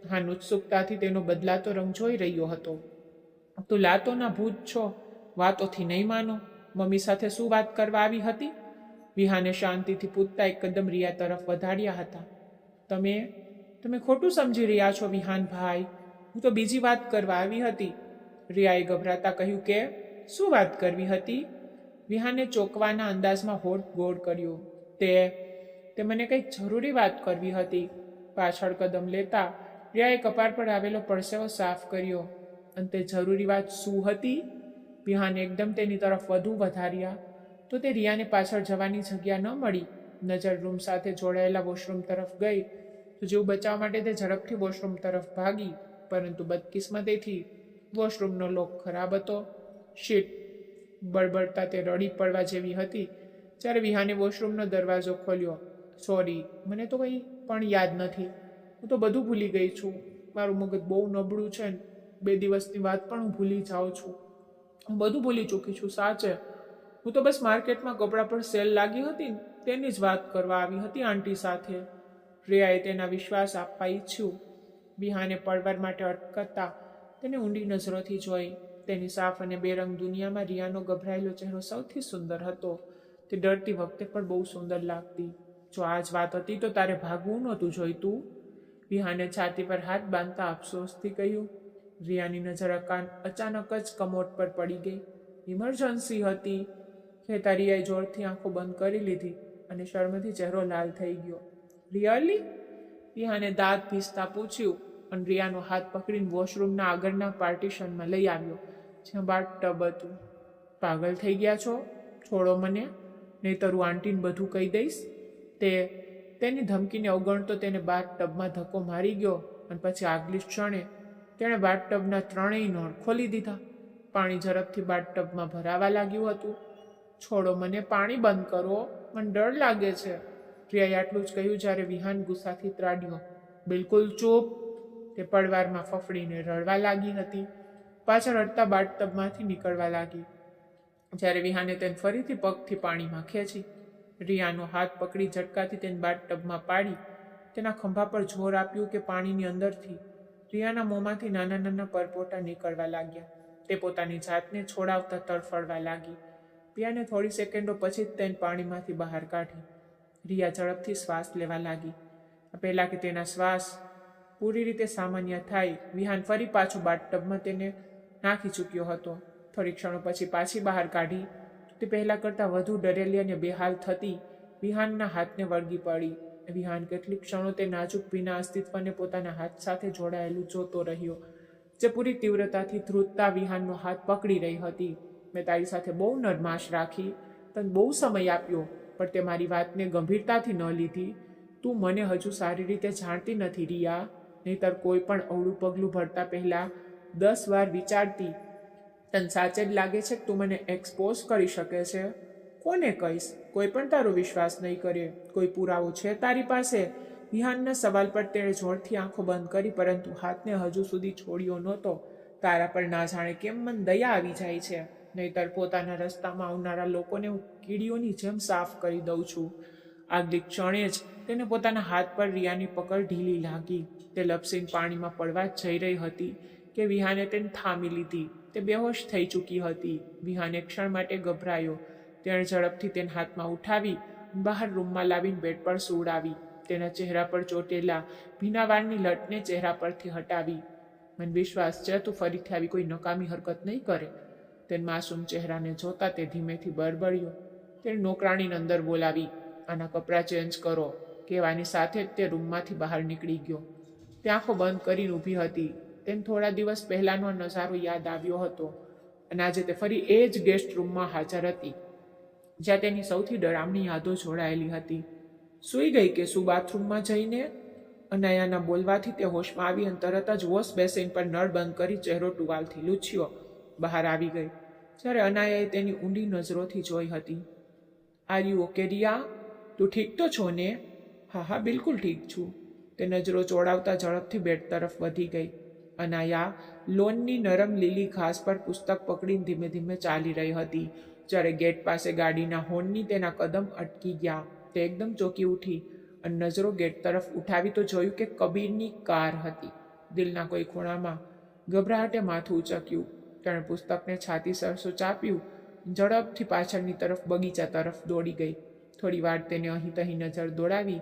હાન ઉત્સુકતાથી તેનો બદલાતો રંગ જોઈ રહ્યો હતો. તું લાતોના ભૂત છો, વાતોથી નહીં માનો. મમ્મી સાથે શું વાત કરવા આવી હતી? વિહાને શાંતિથી પૂછતા એક કદમ રિયા તરફ વધાર્યા હતા. તમે ખોટું સમજી રહ્યા છો વિહાન ભાઈ, હું તો બીજી વાત કરવા આવી હતી. રિયાએ ગભરાતા કહ્યું. કે શું વાત કરવી હતી? વિહાને ચોંકવાના અંદાજમાં હોઠ ગોળ કર્યો. તે મને કંઈક જરૂરી વાત કરવી હતી. પાછળ કદમ લેતા રિયાએ કપાળ પર આવેલો પરસેવો સાફ કર્યો. અને તે જરૂરી વાત શું હતી? વિહાને એકદમ તેની તરફ વધુ વધાર્યા તો તે રિયાને પાછળ જવાની જગ્યા ન મળી. નજર રૂમ સાથે જોડાયેલા વોશરૂમ તરફ ગઈ તો જીવ બચાવવા માટે તે ઝડપથી વોશરૂમ તરફ ભાગી. પરંતુ બદકિસ્મતીથી વોશરૂમનો લોક ખરાબ હતો. શીટ! બળબડતા તે રડી પડવા જેવી હતી જ્યારે વિહાને વોશરૂમનો દરવાજો ખોલ્યો. સોરી, મને તો કંઈ પણ યાદ નથી. હું તો બધું ભૂલી ગઈ છું. મારું મગજ બહુ નબળું છે ને 2 દિવસની વાત પણ હું ભૂલી જાઉં છું. હું બધું ભૂલી ચૂકી છું, સાચે. હું તો બસ માર્કેટમાં કપડાં પર સેલ લાગી હતી તેની જ વાત કરવા આવી હતી આંટી સાથે. રિયાએ તેના વિશ્વાસ આપવા ઈચ્છ્યું. વિહાને પળવાર માટે અટકતા તેને ઊંડી નજરોથી જોઈ. તેની સાફ અને બેરંગ દુનિયામાં રિયાનો ગભરાયેલો ચહેરો સૌથી સુંદર હતો. તે ડરતી વખતે પણ બહુ સુંદર લાગતી. જો આ જ વાત હતી તો તારે ભાગવું નહોતું જોઈતું. વિહાને છાતી પર હાથ બાંધતા અફસોસથી કહ્યું. રિયાની નજર અચાનક જ કમોડ પર પડી ગઈ. ઇમરજન્સી હતી, કહેતા રિયાએ જોરથી આંખો બંધ કરી લીધી અને શરમથી ચહેરો લાલ થઈ ગયો. રિયલી? વિહાને દાંત ભીસતા પૂછ્યું અને રિયાનો હાથ પકડીને વોશરૂમના આગળના પાર્ટીશનમાં લઈ આવ્યો, જ્યાં બાથટબ હતું. પાગલ થઈ ગયા છો? છોડો મને, નહીંતર હું આંટીને બધું કહી દઈશ. તેની ધમકીને અવગણતો તેને બાથટબમાં ધક્કો મારી ગયો અને પછી આગલી ક્ષણે તેણે બાથટબના 3 નળ ખોલી દીધા. પાણી ઝડપથી બાથટબમાં ભરાવા લાગ્યું હતું. છોડો મને, પાણી બંધ કરો, મને ડર લાગે છે. રિયાએ આટલું જ કહ્યું જ્યારે વિહાન ગુસ્સાથી ત્રાડ્યો. બિલકુલ ચૂપ. તે પડવારમાં ફફડીને રડવા લાગી હતી. પાછળ હટતા બાથટબમાંથી નીકળવા લાગી જ્યારે વિહાને તેને ફરીથી પગથી પાણીમાં ખેંચી. રિયાનો હાથ પકડી ઝટકાથી તેને બાથટબમાં પાડી તેના ખંભા પર જોર આપ્યું કે પાણીની અંદરથી રિયાના મોંમાંથી નાના નાના પરપોટા નીકળવા લાગ્યા. તે પોતાની જાતને છોડાવતા તડફડવા લાગી. રિયાને થોડી સેકન્ડો પછી જ તેને પાણીમાંથી બહાર કાઢી. રિયા ઝડપથી શ્વાસ લેવા લાગી. પહેલાં કે તેના શ્વાસ પૂરી રીતે સામાન્ય થાય, વિહાન ફરી પાછો બાથટબમાં તેને નાખી ચૂક્યો હતો. થોડી ક્ષણો પછી પાછી બહાર કાઢી. તે પહેલાં કરતાં વધુ ડરેલી અને બેહાલ થતી વિહાનના હાથને વળગી પડી. વિહાન કેટલીક ક્ષણો તે નાજુક ભીના અસ્તિત્વને પોતાના હાથ સાથે જોડાયેલું જોતો રહ્યો, જે પૂરી તીવ્રતાથી ધ્રુજતા વિહાનનો હાથ પકડી રહી હતી. મેં તારી સાથે બહુ નરમાશ રાખી, તને બહુ સમય આપ્યો, પણ તે મારી વાતને ગંભીરતાથી ન લીધી. તું મને હજુ સારી રીતે જાણતી નથી રિયા, નહીંતર કોઈ પણ અવળું પગલું ભરતા પહેલાં 10 વાર વિચારતી. તને સાચે જ લાગે છે કે તું મને એક્સપોઝ કરી શકે છે? કોને કહીશ? કોઈ પણ તારો વિશ્વાસ નહીં કરે. કોઈ પુરાવો છે તારી પાસે? વિહાનના સવાલ પર તેણે જોરથી આંખો બંધ કરી, પરંતુ હાથને હજુ સુધી છોડ્યો નહોતો. તારા પર ના જાણે કેમ મન દયા આવી જાય છે, નહીંતર પોતાના રસ્તામાં આવનારા લોકોને હું કીડીઓની જેમ સાફ કરી દઉં છું. આગલી ક્ષણે જ તેને પોતાના હાથ પર રિયાની પકડ ઢીલી લાગી. તે લપસીને પાણીમાં પડવા જ જઈ રહી હતી કે વિહાને તેને થામી લીધી. તે બેહોશ થઈ ચૂકી હતી. વિહાન એક ક્ષણ માટે ગભરાયો. તેણે ઝડપથી તેને હાથમાં ઉઠાવી બહાર રૂમમાં લાવીને બેડ પર સુવડાવી. તેના ચહેરા પર ચોટેલા ભીના વાળની લટને ચહેરા પરથી હટાવી. મને વિશ્વાસ છે તું ફરીથી આવી કોઈ નકામી હરકત નહીં કરે. તેના માસૂમ ચહેરાને જોતા તે ધીમેથી બળબડ્યો. તેણે નોકરાણીને અંદર બોલાવી. આના કપડાં ચેન્જ કરો કહેવાની સાથે જ તે રૂમમાંથી બહાર નીકળી ગયો. તે આંખો બંધ કરીને ઊભી હતી. તેને થોડા દિવસ પહેલાંનો નજારો યાદ આવ્યો હતો અને આજે તે ફરી એ જ ગેસ્ટ રૂમમાં હાજર હતી, જ્યાં તેની સૌથી ડરામણી યાદો જોડાયેલી હતી. સૂઈ ગઈ કે શું બાથરૂમમાં જઈને? અનાયાના બોલવાથી તે હોશમાં આવી અને તરત જ વોશ બેસિન પર નળ બંધ કરી ચહેરો ટુવાલથી લૂછ્યો બહાર આવી ગઈ. જ્યારે અનાયાએ તેની ઊંડી નજરોથી જોઈ હતી. Are you okay Riya? તું ઠીક તો છો ને? હા હા, બિલકુલ ઠીક છું. તે નજરો ચોડાવતા ઝડપથી બેડ તરફ વધી ગઈ. અનાયા લોનની નરમ લીલી ઘાસ પર પુસ્તક પકડીને ધીમે ધીમે ચાલી રહી હતી. જ્યારે ગેટ પાસે ગાડીના હોર્નની તેના કદમ અટકી ગયા. તે એકદમ ચોંકી ઉઠી અને નજરો ગેટ તરફ ઉઠાવી તો જોયું કે કબીરની કાર હતી. દિલના કોઈ ખૂણામાં ગભરાહટે માથું ઉચક્યું. તેણે પુસ્તકને છાતી સરસો ચાપ્યું. ઝડપથી પાછળની તરફ બગીચા તરફ દોડી ગઈ. થોડી વાર તેને અહીં તહીં નજર દોડાવી.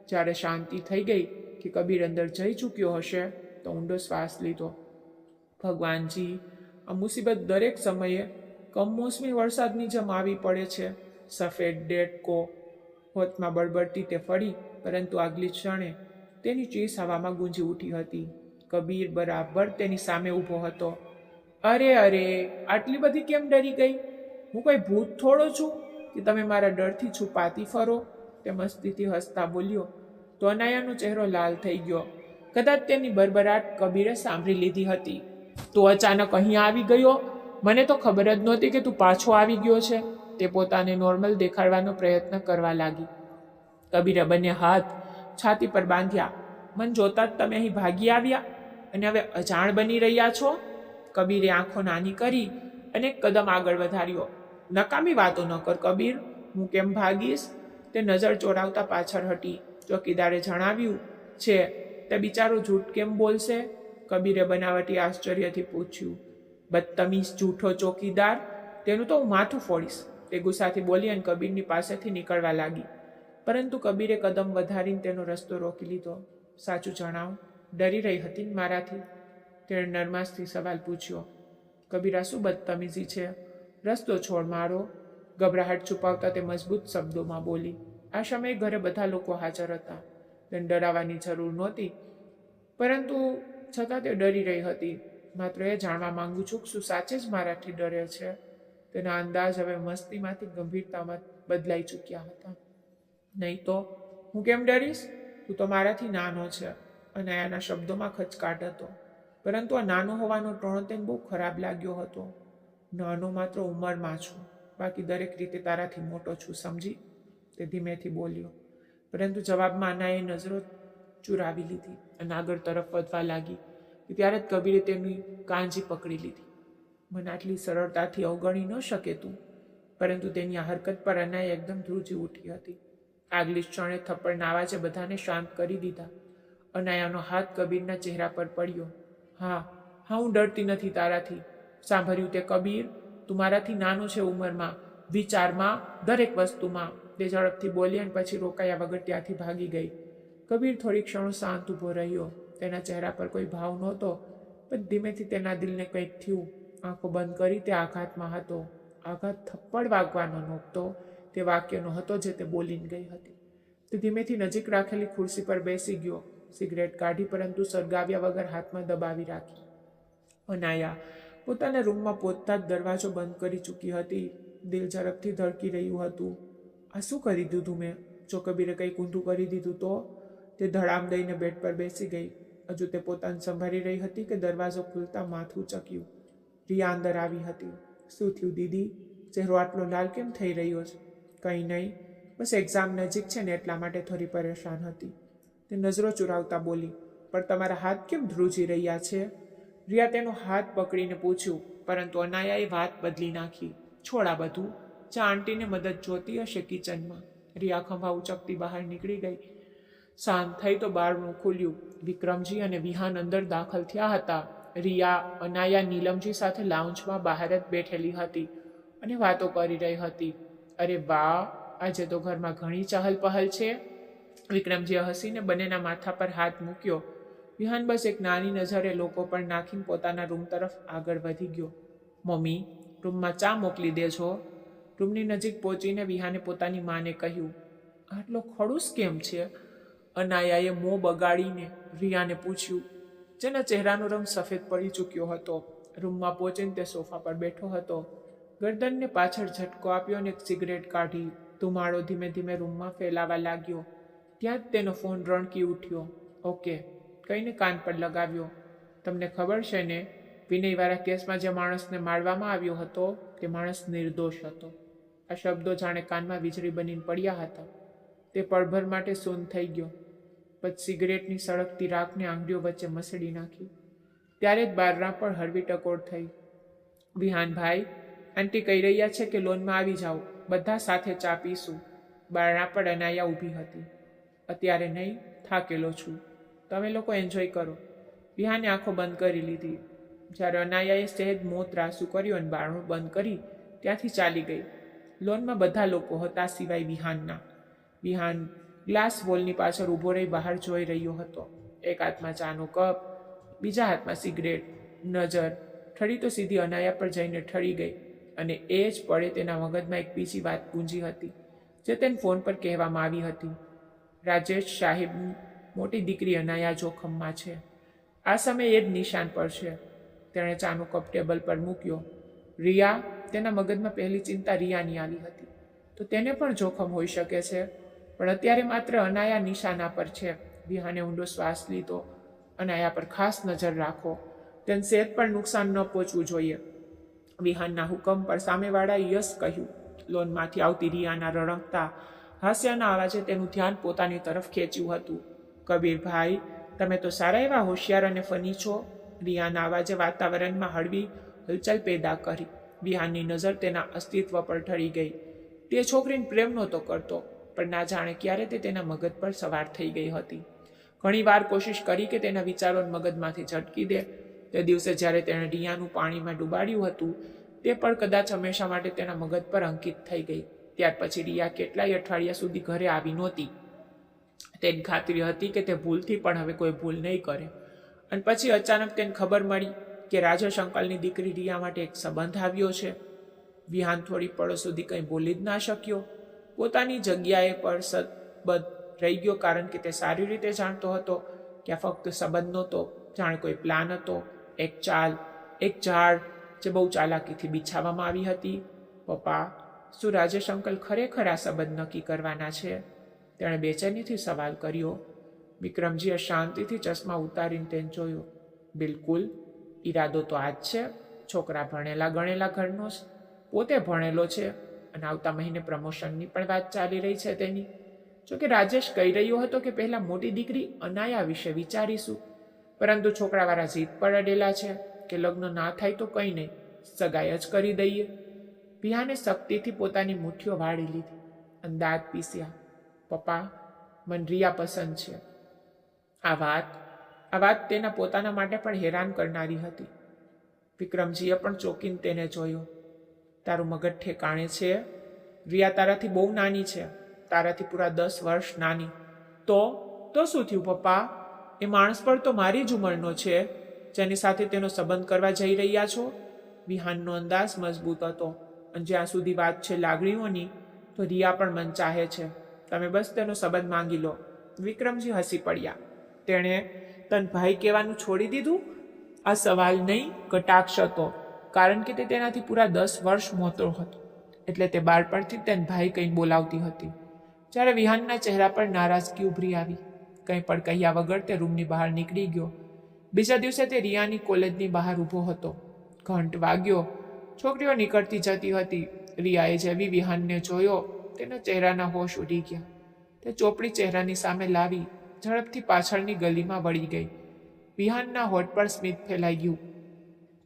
જ્યારે શાંતિ થઈ ગઈ કે કબીર અંદર જઈ ચૂક્યો હશે તો ઊંડો શ્વાસ લીધો. ભગવાનજી, આ મુસીબત દરેક સમયે કમોસમી વરસાદની જેમ આવી પડે છે. સફેદ ડેટકો હોતમાં બળબડતી તે ફળી, પરંતુ આગલી ક્ષણે તેની ચીસ હવામાં ગુંજી ઉઠી હતી. કબીર બરાબર તેની સામે ઊભો હતો. અરે અરે, આટલી બધી કેમ ડરી ગઈ? હું કોઈ ભૂત થોડો છું કે તમે મારા ડરથી છુપાતી ફરો? તે મસ્તીથી હસતા બોલ્યો. તો અનાયાનો ચહેરો લાલ થઈ ગયો. કદાચ તેની બરબરાટ કબીરે સાંભળી લીધી હતી. તું અચાનક અહીં આવી ગયો? મને તો ખબર જ નહોતી કે તું પાછો આવી ગયો છે. તે પોતાને નોર્મલ દેખાડવાનો પ્રયત્ન કરવા લાગી. કબીરે બંને હાથ છાતી પર બાંધ્યા. મન જોતા જ તમે અહીં ભાગી આવ્યા અને હવે અજાણ બની રહ્યા છો? કબીરે આંખો નાની કરી અને એક કદમ આગળ વધાર્યો. નકામી વાતો ન કર કબીર, હું કેમ ભાગીશ? તે નજર ચોરાવતા પાછળ હટી. ચોકીદારે જણાવ્યું છે તે બિચારો જૂઠ કેમ બોલશે? કબીરે બનાવટી આશ્ચર્યથી પૂછ્યું. બદતમીઝ જૂઠો ચોકીદાર, તેનું તો હું માથું ફોડીશ. તે ગુસ્સાથી બોલી અને કબીરની પાસેથી નીકળવા લાગી. પરંતુ કબીરે કદમ વધારીને તેનો રસ્તો રોકી લીધો. સાચું જણાવ, ડરી રહી હતી ને મારાથી? તેણે નરમાશથી સવાલ પૂછ્યો. કબીરા, શું બદતમીઝી છે? રસ્તો છોડ મારો. ગભરાહટ છુપાવતા તે મજબૂત શબ્દોમાં બોલી. આ સમયે ઘરે બધા લોકો હાજર હતા. તેને ડરાવવાની જરૂર નહોતી, પરંતુ છતાં તે ડરી રહી હતી. માત્ર એ જાણવા માંગુ છું કે શું સાચે જ મારાથી ડરે છે? તેના અંદાજ હવે મસ્તીમાંથી ગંભીરતામાં બદલાઈ ચૂક્યા હતા. નહીં તો હું કેમ ડરીશ? તું તો મારાથી નાનો છે. અને એના શબ્દોમાં ખચકાટ હતો, પરંતુ આ નાનો હોવાનો ટોણો તેને બહુ ખરાબ લાગ્યો હતો. નાનો માત્ર ઉંમરમાં છું, બાકી દરેક રીતે તારાથી મોટો છું, સમજી? તે ધીમેથી બોલ્યો. પરંતુ જવાબમાં અનાએ નજરો ચુરાવી લીધી અને આગળ તરફ વધવા લાગી. ત્યારે જ કબીરે તેની કાંજી પકડી લીધી. મને આટલી સરળતાથી અવગણી ન શકે તું. પરંતુ તેની આ હરકત પર અનાએ એકદમ ધ્રુજી ઉઠી હતી. આગલી ક્ષણે થપ્પડના અવાજે બધાને શાંત કરી દીધા. અનાયાનો હાથ કબીરના ચહેરા પર પડ્યો. હા, હું ડરતી નથી તારાથી. સાંભળ્યું તે કબીર? તું મારાથી નાનો છે ઉંમરમાં, વિચારમાં, દરેક વસ્તુમાં. તે ઝડપથી બોલી અને પછી રોકાયા વગર ત્યાંથી ભાગી ગઈ. કબીર થોડી ક્ષણો શાંત ઊભો રહ્યો. તેના ચહેરા પર કોઈ ભાવ નહોતો, પણ ધીમેથી તેના દિલને કંઈક થયું. આંખો બંધ કરી તે આઘાતમાં હતો. આઘાત થપ્પડ વાગવાનો નહોતો, તે વાક્યનો હતો જે તે બોલીને ગઈ હતી. તે ધીમેથી નજીક રાખેલી ખુરશી પર બેસી ગયો. સિગરેટ કાઢી પરંતુ સળગાવ્યા વગર હાથમાં દબાવી રાખી. અનાયા પોતાના રૂમમાં પહોંચતા જ દરવાજો બંધ કરી ચૂકી હતી. દિલ ઝડપથી ધડકી રહ્યું હતું. આ શું કરી દીધું મેં? જો કબીરે કંઈક ઊંધું કરી દીધું તો? તે ધડામ દઈને બેડ પર બેસી ગઈ. હજુ તે પોતાને સંભાળી રહી હતી કે દરવાજો ખુલતા માથું ચક્યું. રિયા અંદર આવી હતી. શું થયું દીદી? ચહેરો આટલો લાલ કેમ થઈ રહ્યો છે? કંઈ નહીં, બસ એક્ઝામ નજીક છે ને એટલા માટે થોડી પરેશાન હતી. તે નજરો ચુરાવતા બોલી. પણ તમારા હાથ કેમ ધ્રુજી રહ્યા છે? રિયા તેનો હાથ પકડીને પૂછ્યું, પરંતુ અનાયાએ વાત બદલી નાખી. છોડા બધું, ચા આંટીને મદદ જોતી હશે કિચનમાં. રિયા ખંભા ઉચકતી બહાર નીકળી ગઈ. શાંત થઈ તો બારણું ખુલ્યું. વિક્રમજી અને વિહાન અંદર દાખલ થયા હતા. રિયા અનાયા નીલમજી સાથે લાઉન્જમાં બહાર જ બેઠેલી હતી અને વાતો કરી રહી હતી. અરે વાહ, આજે તો ઘરમાં ઘણી ચહલ પહલ છે. વિક્રમજીએ હસીને બંનેના માથા પર હાથ મૂક્યો. વિહાન બસ એક નાની નજરે લોકો પર નાખીને પોતાના રૂમ તરફ આગળ વધી ગયો. મમ્મી, રૂમમાં ચા મોકલી દેજો. રૂમની નજીક પહોંચીને વિહાને પોતાની માને કહ્યું. આટલો ખડૂસ કેમ છે? અનાયાએ મોં બગાડીને રિયાને પૂછ્યું, જેના ચહેરાનો રંગ સફેદ પડી ચૂક્યો હતો. રૂમમાં પહોંચીને તે સોફા પર બેઠો હતો. ગરદનને પાછળ ઝટકો આપ્યો અને એક સિગરેટ કાઢી. ધુમાડો ધીમે ધીમે રૂમમાં ફેલાવા લાગ્યો. ત્યાં જ તેનો ફોન રણકી ઉઠ્યો. ઓકે, કહીને કાન પર લગાવ્યો. તમને ખબર છે ને, વિનયવાળા કેસમાં જે માણસને મારવામાં આવ્યો હતો તે માણસ નિર્દોષ હતો. આ શબ્દો જાણે કાનમાં વીજળી બનીને પડ્યા હતા. તે પળભર માટે સૂન થઈ ગયો. પછી સિગરેટની સળગતી રાખને આંગળીઓ વચ્ચે મસળી નાખી. ત્યારે જ બારણા પર હળવી ટકોર થઈ. વિહાનભાઈ, આંટી કહી રહ્યા છે કે લોનમાં આવી જાઓ, બધા સાથે ચા પીશું. બારણા પર અનાયા ઊભી હતી. અત્યારે નહીં, થાકેલો છું. તમે લોકો એન્જોય કરો. વિહાને આંખો બંધ કરી લીધી. જ્યારે અનાયાએ સહેજ મોં ત્રાસું કર્યું અને બારણું બંધ કરી ત્યાંથી ચાલી ગઈ. લોનમાં બધા લોકો હતા સિવાય વિહાનના. વિહાન ગ્લાસ વોલની પાછળ ઊભો રહી બહાર જોઈ રહ્યો હતો. એક હાથમાં ચાનો કપ, બીજા હાથમાં સિગરેટ. નજર ઠરી તો સીધી અનાયા પર જઈને ઠરી ગઈ અને એ જ પડે તેના મગજમાં એક બીજી વાત ગુંજી હતી જે તેને ફોન પર કહેવામાં આવી હતી. રાજેશ સાહેબની મોટી દીકરી અનાયા જોખમમાં છે. આ સમયે એ જ નિશાન પર છે. તેણે ચાનો કપ ટેબલ પર મૂક્યો. રિયા, તેના મગજમાં પહેલી ચિંતા રિયાની આવી હતી. તો તેને પણ જોખમ હોઈ શકે છે, પણ અત્યારે માત્ર અનાયા નિશાના પર છે. વિહાને ઊંડો શ્વાસ લીધો. અનાયા પર ખાસ નજર રાખો. તેને સેહત પર નુકસાન ન પહોંચવું જોઈએ. વિહાનના હુકમ પર સામેવાળાએ યસ કહ્યું. લોનમાંથી આવતી રિયાના રડકતા હાસ્યના અવાજે તેનું ધ્યાન પોતાની તરફ ખેંચ્યું હતું. કબીરભાઈ, તમે તો સારા એવા હોશિયાર અને ફની છો. રિયાના અવાજે વાતાવરણમાં હળવી હલચલ પેદા કરી. વિહાનની નજર તેના અસ્તિત્વ પર ઠરી ગઈ. તે છોકરીને પ્રેમ નહોતો કરતો, પણ ના જાણે ક્યારે તે તેના મગજ પર સવાર થઈ ગઈ હતી. ઘણી વાર કોશિશ કરી કે તેના વિચારોને મગજમાંથી ઝટકી દે. તે દિવસે જ્યારે તેણે રિયાનું પાણીમાં ડૂબાડ્યું હતું તે પણ કદાચ હંમેશા માટે તેના મગજ પર અંકિત થઈ ગઈ. ત્યાર પછી રિયા કેટલાય અઠવાડિયા સુધી ઘરે આવી નહોતી. તેને ખાતરી હતી કે તે ભૂલથી પણ હવે કોઈ ભૂલ નહીં કરે. અને પછી અચાનક તેને ખબર મળી કે રાજેશ અંકલની દીકરી રિયા માટે એક સંબંધ આવ્યો છે. વિહાન થોડી પળો સુધી કંઈ બોલી જ ના શક્યો. પોતાની જગ્યાએ પર સદબદ્ધ રહી ગયો, કારણ કે તે સારી રીતે જાણતો હતો કે આ ફક્ત સંબંધ નહોતો, જાણે કોઈ પ્લાન હતો, એક ચાલ, એક ઝાડ જે બહુ ચાલાકીથી બિછાવવામાં આવી હતી. પપ્પા, શું રાજેશ અંકલ ખરેખર આ સંબંધ નક્કી કરવાના છે? તેણે બેચેનીથી સવાલ કર્યો. વિક્રમજીએ શાંતિથી ચશ્મા ઉતારીને તેને જોયો. બિલકુલ, ઈરાદો તો આ જ છે. છોકરા ભણેલા ગણેલા ઘરનો જ, પોતે ભણેલો છે અને આવતા મહિને પ્રમોશનની પણ વાત ચાલી રહી છે તેની. જોકે રાજેશ કહી રહ્યો હતો કે પહેલા મોટી દીકરી અનાયા વિશે વિચારીશું, પરંતુ છોકરાવાળા જીદ પર અડેલા છે કે લગ્ન ના થાય તો કંઈ નહીં, સગાઈ જ કરી દઈએ. વિહાને શક્તિથી પોતાની મુઠ્ઠીઓ વાળી લીધી અને દાંત પીસ્યા. પપ્પા, મને રિયા પસંદ છે. આ વાત તેના પોતાના માટે પણ હેરાન કરનારી હતી. વિક્રમજીએ પણ ચોંકીને તેને જોયો. તારું મગજ ઠેકાણે છે? રિયા તારાથી બહુ નાની છે, તારાથી પૂરા 10 વર્ષ નાની. તો શું થયું પપ્પા? એ માણસ પર તો મારી જ ઉંમરનો છે જેની સાથે તેનો સંબંધ કરવા જઈ રહ્યા છો. વિહાનનો અંદાજ મજબૂત હતો અને જ્યાં સુધી વાત છે લાગણીઓની, તો રિયા પણ મન ચાહે છે. તમે બસ તેનો સંબંધ માંગી લો. વિક્રમજી હસી પડ્યા. તેણે તન ભાઈ કહેવાનું છોડી દીધું? આ સવાલ નહીં, કટાક્ષ હતો, કારણ કે તે તેનાથી પૂરા 10 વર્ષ મોટો હતો, એટલે તે બાળપણથી તેને ભાઈ કંઈ બોલાવતી હતી. જ્યારે વિહાનના ચહેરા પર નારાજગી ઉભરી આવી, કંઈ પણ કહ્યા વગર તે રૂમની બહાર નીકળી ગયો. બીજા દિવસે તે રિયાની કોલેજની બહાર ઊભો હતો. ઘંટ વાગ્યો. છોકરીઓ નીકળતી જતી હતી. રિયાએ જેવી વિહાનને જોયો, તેના ચહેરાના હોશ ઉડી ગયા. તે ચોપડી ચહેરાની સામે લાવી ઝડપથી પાછળની ગલીમાં વળી ગઈ. વિહાનના હોઠ પર સ્મિત ફેલાઈ ગયું.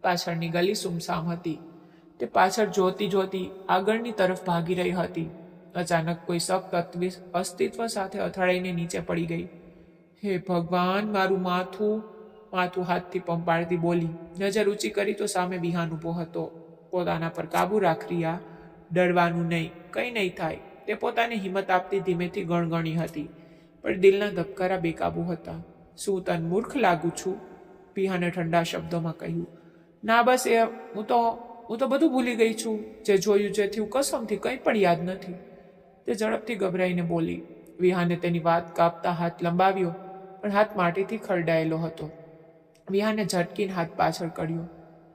પાછળની ગલી સુમસામ હતી. તે પાછળ જોતી જોતી આગળની તરફ ભાગી રહી હતી. અચાનક કોઈ સખત અસ્તિત્વ સાથે અથડાઈને નીચે પડી ગઈ. હે ભગવાન, મારું માથું હાથથી પંપાળતી બોલી. નજર ઊંચી કરી તો સામે વિહાન ઊભો હતો. પોતાના પર કાબુ રાખ રિયા, ડરવાનું નહીં, કંઈ નહીં થાય. તે પોતાને હિંમત આપતી ધીમેથી ગણગણી હતી, પણ દિલના ધબકારા બેકાબુ હતા. શું તન મૂર્ખ લાગુ છું? વિહાને ઠંડા શબ્દોમાં કહ્યું. ના, બસ હું તો બધું ભૂલી ગઈ છું. જે જોયું, જે થયું, કસમથી કંઈ પણ યાદ નથી. તે ઝડપથી ગભરાઈને બોલી. વિહાને તેની વાત કાપતા હાથ લંબાવ્યો, પણ હાથ માટીથી ખરડાયેલો હતો. વિહાને ઝટકીને હાથ પાછળ કર્યો.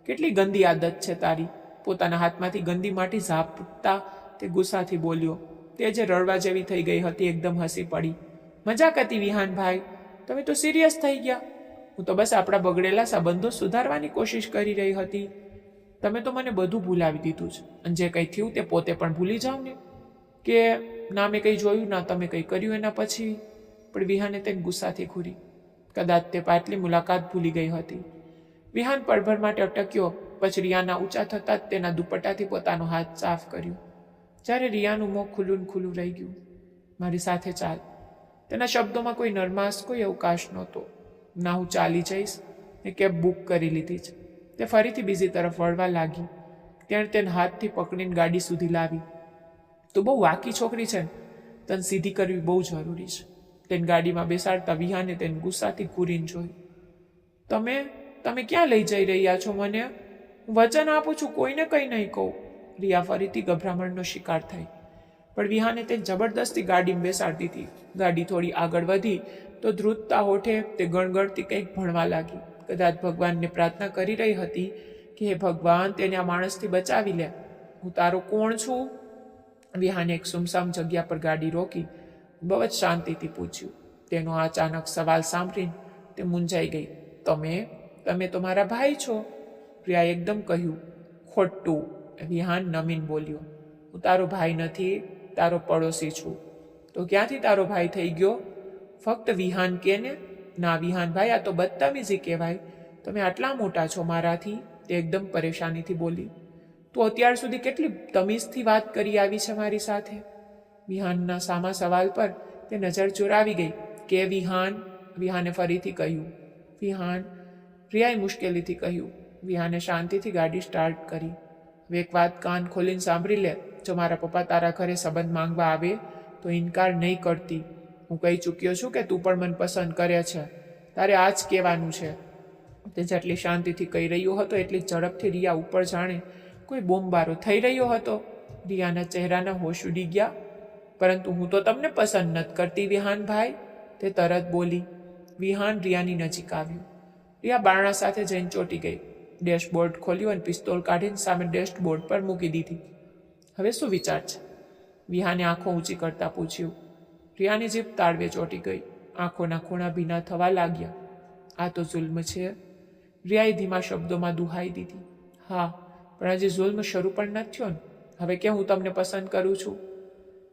કેટલી ગંદી આદત છે તારી! પોતાના હાથમાંથી ગંદી માટી ઝાપટતા તે ગુસ્સાથી બોલ્યો. તે જે રડવા જેવી થઈ ગઈ હતી એકદમ હસી પડી. મજાક હતી વિહાનભાઈ, તમે તો સિરિયસ થઈ ગયા. હું તો બસ આપણા બગડેલા સંબંધો સુધારવાની કોશિશ કરી રહી હતી. તમે તો મને બધું ભૂલાવી દીધું છે, અને જે કંઈ થયું તે પોતે પણ ભૂલી જાઓ ને. કે ના મેં કંઈ જોયું, ના તમે કંઈ કર્યું એના પછી. પણ વિહાને તેને ગુસ્સાથી ઘૂરી. કદાચ તે પાછલી મુલાકાત ભૂલી ગઈ હતી. વિહાન પળભર માટે અટક્યો, પછી રિયાના ઊંચા થતાં જ તેના દુપટ્ટાથી પોતાનો હાથ સાફ કર્યો. જ્યારે રિયાનું મોં ખુલ્લું રહી ગયું. મારી સાથે ચાલ. તેના શબ્દોમાં કોઈ નરમાશ, કોઈ અવકાશ નહોતો. ના, હું ચાલી જઈશ, મેં કેબ બુક કરી લીધી છે. તે ફરીથી બીજી તરફ વળવા લાગી. તેણે તેને હાથથી પકડીને ગાડી સુધી લાવી. તું બહુ વાકી છોકરી છે, તને સીધી કરવી બહુ જરૂરી છે. તેને ગાડીમાં બેસાડતા વિહાને તેને ગુસ્સાથી ઘૂરીને જોયું. તમે ક્યાં લઈ જઈ રહ્યા છો મને? હું વચન આપું છું, કોઈને કંઈ નહીં કહું. રિયા ફરીથી ગભરામણનો શિકાર થઈ, પણ વિહાને તેને જબરદસ્તી ગાડીમાં બેસાડી દીધી. ગાડી થોડી આગળ વધી તો ધ્રુજતા હોઠે તે ગણગણતી કંઈક ભણવા લાગી. કદાચ ભગવાનને પ્રાર્થના કરી રહી હતી કે હે ભગવાન, તેને આ માણસથી બચાવી લે. હું તારો કોણ છું? વિહાને એક સુમસામ જગ્યા પર ગાડી રોકી બહુ જ શાંતિથી પૂછ્યું. તેનો અચાનક સવાલ સાંભળીને તે મૂંઝાઈ ગઈ. તમે તો મારા ભાઈ છો. પ્રિયાએ એકદમ કહ્યું. ખોટું, વિહાન નમીન બોલ્યો. હું તારો ભાઈ નથી, તારો પડોશી છું. તો ક્યાંથી તારો ભાઈ થઈ ગયો? ફક્ત વિહાન કે ને. ના વિહાનભાઈ, આ તો બદતમીઝી કહેવાય. તમે આટલા મોટા છો મારાથી. તે એકદમ પરેશાનીથી બોલી. તું અત્યાર સુધી કેટલી તમીઝથી વાત કરી આવી છે મારી સાથે? વિહાનના સામા સવાલ પર તે નજર ચોરાવી ગઈ. કે વિહાને ફરીથી કહ્યું. વિહાન, પ્રિયાએ મુશ્કેલીથી કહ્યું. વિહાને શાંતિથી ગાડી સ્ટાર્ટ કરી. હવે એક વાત કાન ખોલીને સાંભળી લે. જો મારા પપ્પા તારા ઘરે સંબંધ માંગવા આવે તો ઇનકાર નહીં કરતી. હું કહી ચૂક્યો છું કે તું પણ મને પસંદ કરે છે. તારે આ જ કહેવાનું છે. તે જેટલી શાંતિથી કહી રહ્યો હતો એટલી ઝડપથી રિયા ઉપર જાણે કોઈ બોમ્બારો થઈ રહ્યો હતો. રિયાના ચહેરાના હોશ ઉડી ગયા. પરંતુ હું તો તમને પસંદ નથી કરતી વિહાનભાઈ, તે તરત બોલી. વિહાન રિયાની નજીક આવ્યું. રિયા બારણા સાથે જઈને ચોંટી ગઈ. ડેશબોર્ડ ખોલ્યું અને પિસ્તોલ કાઢીને સામે ડેશબોર્ડ પર મૂકી દીધી. હવે શું વિચાર છે? વિહાને આંખો ઊંચી કરતા પૂછ્યું. રિયાની જીભ તાળવે ચોંટી ગઈ. આંખોના ખૂણા ભીના થવા લાગ્યા. આ તો જુલ્મ છે, રિયાએ ધીમા શબ્દોમાં દુહાઈ દીધી. હા, પણ હજી જુલ્મ શરૂ પણ નથી થયો ને. હવે કે હું તમને પસંદ કરું છું?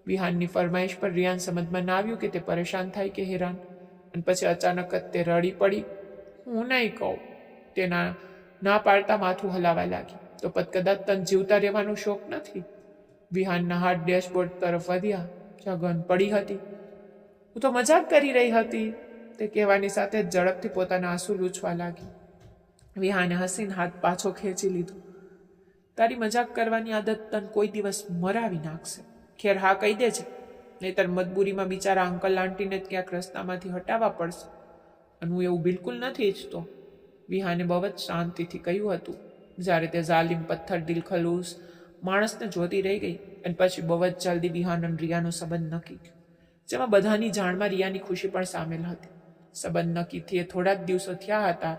વિહાનની ફરમાઈશ પર રિયાન સમજમાં ના આવ્યું કે તે પરેશાન થાય કે હેરાન, અને પછી અચાનક જ તે રડી પડી. હું નહીં કહું. તેના ના પાડતા માથું હલાવા લાગી. તો પત કદાચ તન જીવતા રહેવાનો શોખ નથી. વિહાનના હાથ ડેશબોર્ડ તરફ વધ્યા, જ્યાં ગન પડી હતી. હું તો મજાક કરી રહી હતી, તે કહેવાની સાથે જ ઝડપથી પોતાના આંસુ લૂછવા લાગી. વિહાને હસીને હાથ પાછો ખેંચી લીધો. તારી મજાક કરવાની આદત તન કોઈ દિવસ મરાવી નાખશે. ખેર હા કહી દેજે, નહીતર મજબૂરીમાં બિચારા અંકલ આંટીને જ ક્યાંક રસ્તામાંથી હટાવવા પડશે. અને હું એવું બિલકુલ નથી ઈચ્છતો, વિહાને બહુ જ શાંતિથી કહ્યું હતું, જ્યારે તે ઝાલિમ પથ્થર દિલ ખલૂસ માણસને જોતી રહી ગઈ. અને પછી બહુ જ જલ્દી વિહાન અને રિયાનો સંબંધ નક્કી થયો, જેમાં બધાની જાણમાં રિયાની ખુશી પણ સામેલ હતી. સંબંધ નક્કી થોડા જ દિવસો થયા હતા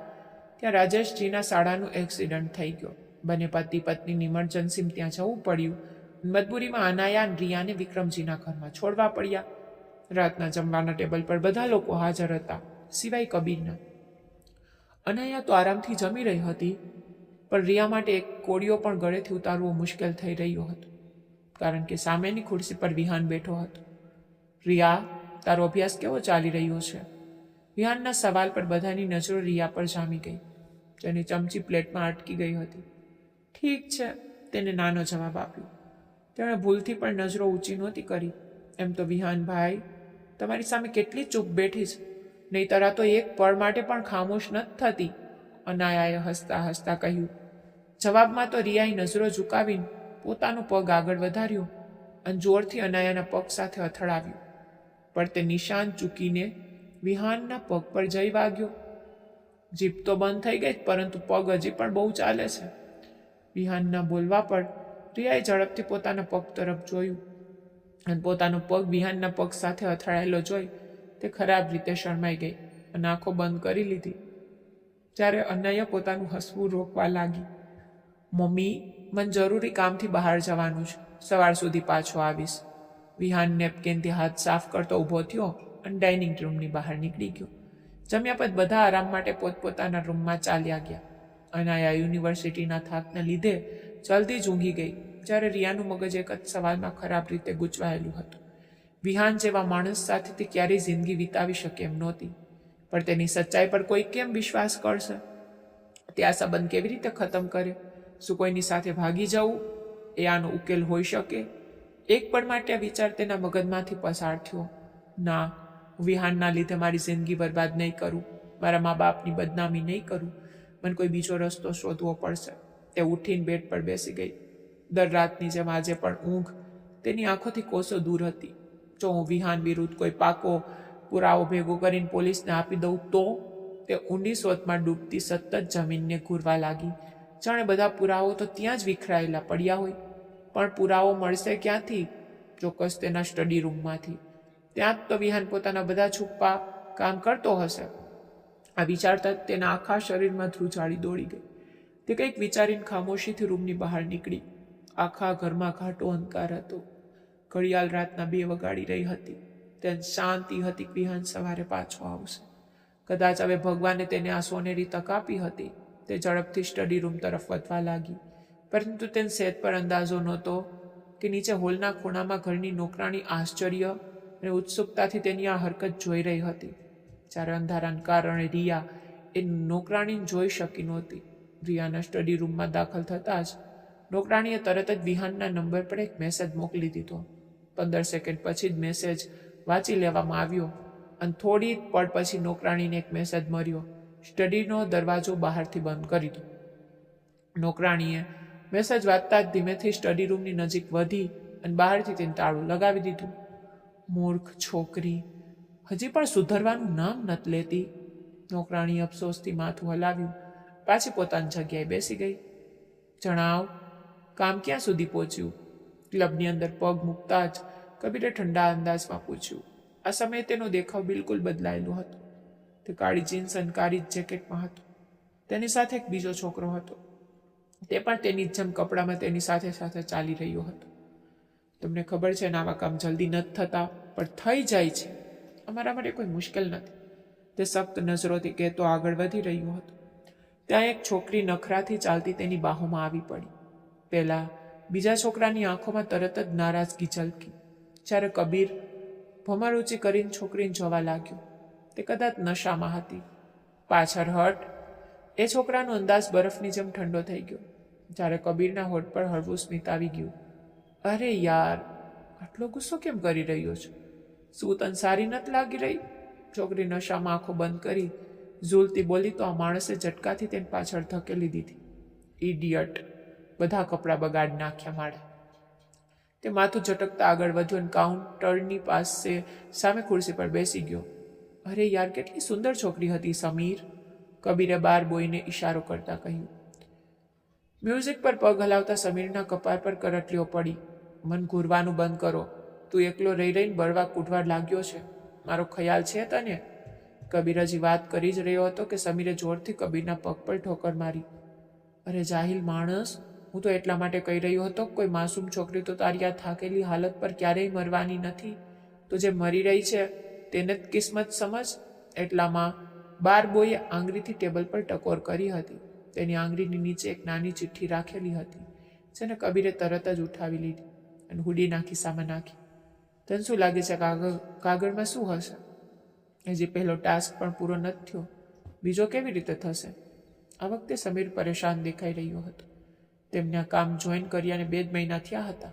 ત્યાં રાજેશજીના શાળાનું એક્સિડન્ટ થઈ ગયો. બંને પતિ પત્નીની ઇમરજન્સીમાં ત્યાં જવું પડ્યું. મજબૂરીમાં અનાયા અને રિયાને વિક્રમજીના ઘરમાં છોડવા પડ્યા. રાતના જમવાના ટેબલ પર બધા લોકો હાજર હતા, સિવાય કબીરના. અનાયા તો આરામથી જમી રહી હતી, પણ રિયા માટે એક કોળિયો પણ ગળેથી ઉતારવો મુશ્કેલ થઈ રહ્યો હતો, કારણ કે સામેની ખુરશી પર વિહાન બેઠો હતો. રિયા, તારો અભ્યાસ કેવો ચાલી રહ્યો છે? વિહાનના સવાલ પર બધાની નજરો રિયા પર જામી ગઈ. તેની ચમચી પ્લેટમાં અટકી ગઈ હતી. ઠીક છે, તેને નાનો જવાબ આપ્યો. તેણે ભૂલથી પણ નજરો ઊંચી નહોતી કરી. એમ તો વિહાનભાઈ, તમારી સામે કેટલી ચૂપ બેઠી છે, નહીંતર આ તો એક પળ માટે પણ ખામોશ નથી થતી, અનાયાએ હસતા હસતા કહ્યું. જવાબમાં તો રિયાએ નજરો ઝુકાવીને પોતાનો પગ આગળ વધાર્યો અને જોરથી અનાયાના પગ સાથે અથડાવ્યું. પણ તે નિશાન ચૂકીને વિહાનના પગ પર જઈ વાગ્યો. જીભ તો બંધ થઈ ગઈ, પરંતુ પગ હજી પણ બહુ ચાલે છે. વિહાનના બોલવા પર રિયાએ ઝડપથી પોતાના પગ તરફ જોયું, અને પોતાનો પગ વિહાનના પગ સાથે અથડાયેલો જોઈ તે ખરાબ રીતે શરમાઈ ગઈ અને આંખો બંધ કરી લીધી. જ્યારે અનાયા પોતાનું હસવું રોકવા લાગી. મમ્મી, મને જરૂરી કામથી બહાર જવાનું છે, સવાર સુધી પાછો આવીશ. વિહાન નેપકિનથી હાથ સાફ કરતો ઊભો થયો અને ડાઇનિંગ રૂમની બહાર નીકળી ગયો. જમ્યા પછી બધા આરામ માટે પોતપોતાના રૂમમાં ચાલ્યા ગયા. અનાયા યુનિવર્સિટીના થાકને લીધે જલ્દી જ ઊંઘી ગઈ, જ્યારે રિયાનું મગજ એક જ સવાલમાં ખરાબ રીતે ગૂંચવાયેલું હતું. વિહાન જેવા માણસ સાથે તે ક્યારેય જિંદગી વિતાવી શકે એમ નહોતી, પણ તેની સચ્ચાઈ પર કોઈ કેમ વિશ્વાસ કરશે? તે આ સંબંધ કેવી રીતે ખતમ કરે? શું કોઈની સાથે ભાગી જવું એ આનો ઉકેલ હોઈ શકે? એક પળ માટે આ વિચાર તેના મગજમાંથી પસાર થયો. ના, હું વિહાનના લીધે મારી જિંદગી બરબાદ નહીં કરું, મારા મા બાપની બદનામી નહીં કરું. મને કોઈ બીજો રસ્તો શોધવો પડશે. તે ઉઠીને બેડ પર બેસી ગઈ. દર રાતની જેમ આજે પણ ઊંઘ તેની આંખોથી કોસો દૂર હતી. જો હું વિહાન વિરુદ્ધ કોઈ પાકો પુરાવો ભેગો કરીને પોલીસને આપી દઉં તો? તે ઊંડી શોધમાં ડૂબતી સતત જમીનને ઘૂરવા લાગી, જાણે બધા પુરાવો તો ત્યાં જ વિખરાયેલા પડ્યા હોય. પણ પુરાવો મળશે ક્યાંથી? ચોક્કસ તેના સ્ટડી રૂમમાંથી. ત્યાં જ તો વિહાન પોતાના બધા છુપા કામ કરતો હશે. આ વિચારતા જ તેના આખા શરીરમાં ધ્રુજાળી દોડી ગઈ. તે કંઈક વિચારીને ખામોશીથી રૂમની બહાર નીકળી. આખા ઘરમાં ઘાટો અંધકાર હતો. ઘડિયાળ રાતના 2 વગાડી રહી હતી. તેને શાંતિ હતી કે વિહાન સવારે પાછો આવશે. કદાચ હવે ભગવાને તેને આ સોનેરી તક આપી હતી. તે ઝડપથી સ્ટડી રૂમ તરફ વધવા લાગી, પરંતુ તેને સહેજ પર અંદાજો નહોતો કે નીચે હોલના ખૂણામાં ઘરની નોકરાણી આશ્ચર્ય અને ઉત્સુકતાથી તેની આ હરકત જોઈ રહી હતી. જ્યારે અંધારાના કારણે રિયા એ નોકરાણીને જોઈ શકી નહોતી. રિયાના સ્ટડી રૂમમાં દાખલ થતાં જ નોકરાણીએ તરત જ વિહાનના નંબર પર એક મેસેજ મોકલી દીધો. 15 સેકન્ડ પછી જ મેસેજ વાંચી લેવામાં આવ્યો અને થોડી પળ પછી નોકરાણીને એક મેસેજ મળ્યો. સ્ટડીનો દરવાજો બહારથી બંધ કરી દો. નોકરાણીએ મેસેજ વાંચતા જ ધીમેથી સ્ટડી રૂમની નજીક વધી અને બહારથી તેને તાળું લગાવી દીધું. મૂર્ખ છોકરી, હજી પણ સુધરવાનું નામ નથી લેતી. નોકરાણીએ અફસોસથી માથું હલાવ્યું. પાછી પોતાની જગ્યાએ બેસી ગઈ. જણાવ, કામ ક્યાં સુધી પહોંચ્યું? ક્લબની અંદર પગ મૂકતા જ કબીરે ઠંડા અંદાજમાં પૂછ્યું. આ સમયે તેનો દેખાવ બિલકુલ બદલાયેલો હતો. તે કાળી જીન્સ અને કાળી જેકેટમાં હતો. તેની સાથે એક બીજો છોકરો હતો. તે પણ તેની જેમ કપડામાં તેની સાથે સાથે ચાલી રહ્યો હતો. તમને ખબર છે ને, આવા કામ જલ્દી નથી થતા, પણ થઈ જાય છે. અમારા માટે કોઈ મુશ્કેલ નથી, તે સખ્ત નજરોથી કહેતો આગળ વધી રહ્યો હતો. ત્યાં એક છોકરી નખરાથી ચાલતી તેની બાહોમાં આવી પડી. પહેલા બીજા છોકરાની આંખોમાં તરત જ નારાજગી ઝલકી. જ્યારે કબીર ભમર ઊંચી કરીને છોકરીને જોવા લાગ્યો. તે કદાચ નશામાં હતી. પાછળ હટ. એ છોકરાનો અંદાજ બરફની જેમ ઠંડો થઈ ગયો. જ્યારે કબીરના હોઠ પર હળવું સ્મિત આવી ગયું. અરે યાર, આટલો ગુસ્સો કેમ કરી રહ્યો છું? શું તને સારી નથી લાગી રહી? છોકરી નશામાં આંખો બંધ કરી ઝૂલતી બોલી તો આ માણસે ઝટકાથી તેની પાછળ ધકેલી દીધી. ઇડિયટ! બધા કપડાં બગાડી નાખ્યા માળે. તે માથું ઝટકતા આગળ વધ્યો અને કાઉન્ટરની પાસે સામે ખુરશી પર બેસી ગયો. અરે યાર, કેટલી સુંદર છોકરી હતી સમીર, કબીરે બાર બોઈને ઇશારો કરતા કહ્યું. મ્યુઝિક પર પગ હલાવતા સમીરના કપાર પર કરટલીઓ પડી. મન ઘૂરવાનું બંધ કરો. તું એકલો રહી રહીને બળવા કૂટવા લાગ્યો છે. મારો ખ્યાલ છે તને? કબીર હજી વાત કરી જ રહ્યો હતો કે સમીરે જોરથી કબીરના પગ પર ઠોકર મારી. અરે જાહિલ માણસ, હું તો એટલા માટે કહી રહ્યો હતો, કોઈ માસૂમ છોકરી તો તારી આ થાકેલી હાલત પર ક્યારેય મરવાની નથી. તો જે મરી રહી છે તેને જ કિસ્મત સમજ. એટલામાં બાર બોયે આંગળીથી ટેબલ પર ટકોર કરી હતી. તેની આંગળીની નીચે એક નાની ચિઠ્ઠી રાખેલી હતી, જેને કબીરે તરત જ ઉઠાવી લીધી અને હુડીના ખિસ્સામાં નાખી. તને શું લાગે છે કાગળમાં શું હશે? હજી પહેલો ટાસ્ક પણ પૂરો નથી થયો, બીજો કેવી રીતે થશે? આ વખતે સમીર પરેશાન દેખાઈ રહ્યો હતો. તેમને આ કામ જોઈન કર્યાને 2 જ મહિના થયા હતા.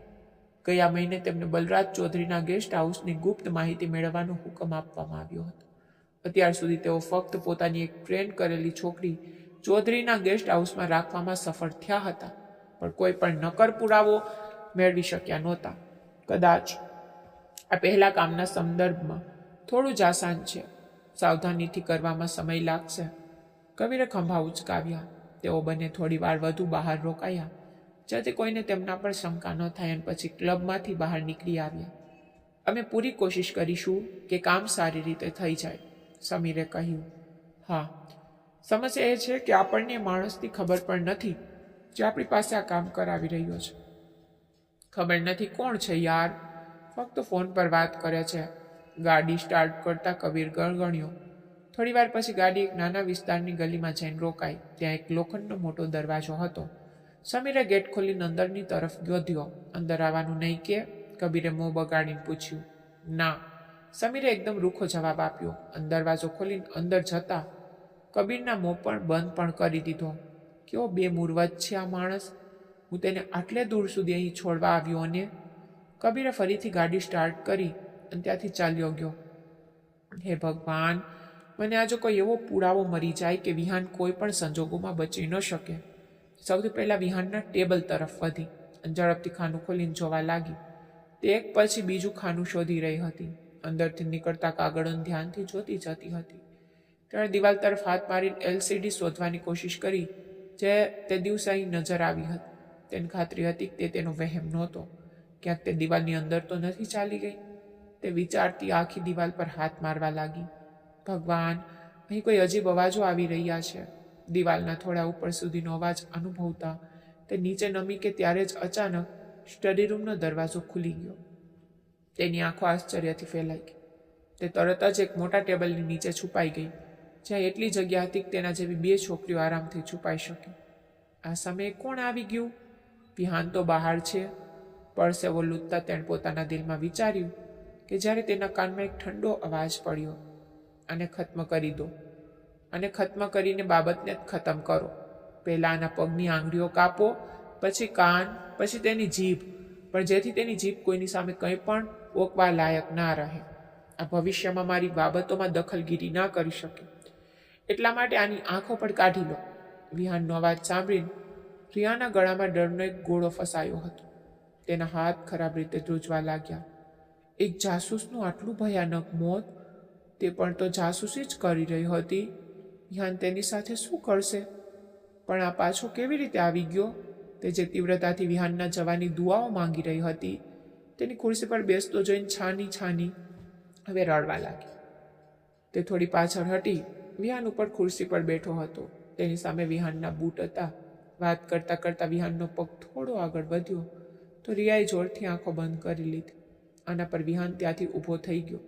ગયા મહિને તેમને બલરાજ ચૌધરીના ગેસ્ટ હાઉસની ગુપ્ત માહિતી મેળવવાનો હુકમ આપવામાં આવ્યો હતો. અત્યાર સુધી તેઓ ફક્ત પોતાની એક ટ્રેન કરેલી છોકરી ચૌધરીના ગેસ્ટ હાઉસમાં રાખવામાં સફળ થયા હતા, પણ કોઈ પણ નક્કર પુરાવો મેળવી શક્યા નહોતા. કદાચ આ પહેલા કામના સંદર્ભમાં થોડું જ આસાન છે, સાવધાનીથી કરવામાં સમય લાગશે. કબીરે ખંભા ઉચકાવ્યા. તેઓ બંને થોડી વાર વધુ બહાર રોકાયા, જેથી કોઈને તેમના પર શંકા ન થાય, અને પછી ક્લબમાંથી બહાર નીકળી આવ્યા. અમે પૂરી કોશિશ કરીશું કે કામ સારી રીતે થઈ જાય, સમીરે કહ્યું. હા, સમસ્યા એ છે કે આપણને માણસની ખબર પણ નથી જે આપણી પાસે આ કામ કરાવી રહ્યો છે. ખબર નથી કોણ છે યાર, ફક્ત ફોન પર વાત કરે છે. ગાડી સ્ટાર્ટ કરતા કબીર ગણગણ્યો. થોડી વાર પછી ગાડી એક નાના વિસ્તારની ગલીમાં જઈને રોકાઈ. ત્યાં એક લોખંડનો મોટો દરવાજો હતો. સમીરે ગેટ ખોલીને અંદરની તરફ વધ્યો. અંદર આવવાનું નહીં કે? કબીરે મોં બગાડીને પૂછ્યું. ના, સમીરે એકદમ રૂખો જવાબ આપ્યો. દરવાજો ખોલીને અંદર જતા કબીરના મોં પણ બંધ પણ કરી દીધો. કેવો બેમુરવત છે આ માણસ! હું તેને આટલે દૂર સુધી અહીં છોડવા આવ્યો અને કબીરે ફરીથી ગાડી સ્ટાર્ટ કરી અને ત્યાંથી ચાલ્યો ગયો. હે ભગવાન, મને આજે કોઈ એવો પુરાવો મરી જાય કે વિહાન કોઈ પણ સંજોગોમાં બચી ન શકે. સૌથી પહેલાં વિહાનના ટેબલ તરફ વધી અને ઝડપથી ખાનું ખોલીને જોવા લાગી. તે એક પછી બીજું ખાનું શોધી રહી હતી. અંદરથી નીકળતા કાગળોને ધ્યાનથી જોતી જતી હતી. તેણે દિવાલ તરફ હાથ મારીને LCD શોધવાની કોશિશ કરી, જે તે દિવસે અહીં નજર આવી હતી. તેને ખાતરી હતી કે તે તેનો વહેમ નહોતો. ક્યાંક તે દિવાલની અંદર તો નથી ચાલી ગઈ? તે વિચારતી આખી દિવાલ પર હાથ મારવા લાગી. ભગવાન, અહીં કોઈ અજીબ અવાજો આવી રહ્યા છે. દિવાલના થોડા ઉપર સુધીનો અવાજ અનુભવતા તે નીચે નમી કે ત્યારે જ અચાનક સ્ટડી રૂમનો દરવાજો ખુલી ગયો. તેની આંખો આશ્ચર્યથી ફેલાઈ ગઈ. તે તરત જ એક મોટા ટેબલની નીચે છુપાઈ ગઈ, જ્યાં એટલી જગ્યા હતી કે તેના જેવી 2 છોકરીઓ આરામથી છુપાઈ શકે. આ સમયે કોણ આવી ગયું? વિહાન તો બહાર છે. પરસેવો લૂંટતા તેણે પોતાના દિલમાં વિચાર્યું કે જ્યારે તેના કાનમાં એક ઠંડો અવાજ પડ્યો, આને ખત્મ કરી દો, અને ખત્મ કરીને બાબતને જ ખતમ કરો. પહેલાં આના પગની આંગળીઓ કાપો, પછી કાન, પછી તેની જીભ, પણ જેથી તેની જીભ કોઈની સામે કંઈ પણ ઓકવા લાયક ના રહે. આ ભવિષ્યમાં મારી બાબતોમાં દખલગીરી ના કરી શકે. એટલા માટે આની આંખો પણ કાઢી લો. વિહાનનો અવાજ સાંભળીને રિયાના ગળામાં ડરનો એક ગોળો ફસાયો હતો. તેના હાથ ખરાબ રીતે ધ્રુજવા લાગ્યા. એક જાસૂસનું આટલું ભયાનક મોત! તે પણ તો જાસૂસી જ કરી રહી હતી. વિહાન તેની સાથે શું કરશે? પણ આ પાછો કેવી રીતે આવી ગયો? તે જે તીવ્રતાથી વિહાનના જવાની દુઆઓ માંગી રહી હતી, તેની ખુરશી પર બેસતો જોઈને છાની છાની હવે રડવા લાગી. તે થોડી પાછળ હટી વિહાન ઉપર ખુરશી પર બેઠો હતો. તેની સામે વિહાનના બૂટ હતા. વાત કરતાં કરતાં વિહાનનો પગ થોડો આગળ વધ્યો તો રિયાએ જોરથી આંખો બંધ કરી લીધી. આના પર વિહાન ત્યાંથી ઊભો થઈ ગયો.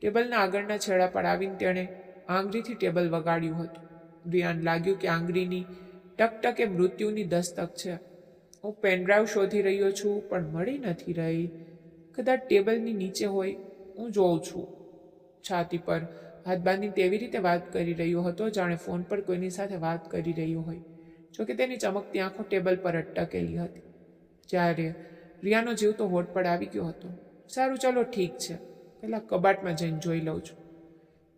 ટેબલના આગળના છેડા પર આવીને તેણે આંગળીથી ટેબલ વગાડ્યું હતું. વિહાન લાગ્યું કે આંગળીની ટકટકે મૃત્યુની દસ્તક છે. હું પેનડ્રાઈવ શોધી રહ્યો છું પણ મળી નથી રહી. કદાચ ટેબલની નીચે હોય. હું જોઉં છું. છાતી પર હાથ બાંધીને તેવી રીતે વાત કરી રહ્યો હતો જાણે ફોન પર કોઈની સાથે વાત કરી રહ્યો હોય. જોકે તેની ચમકતી આંખો ટેબલ પર અટકેલી હતી. જ્યારે રિયાનો જીવ તો હોઠ પર આવી ગયો હતો. સારું, ચાલો ઠીક છે, પહેલાં કબાટમાં જઈને જોઈ લઉં છું.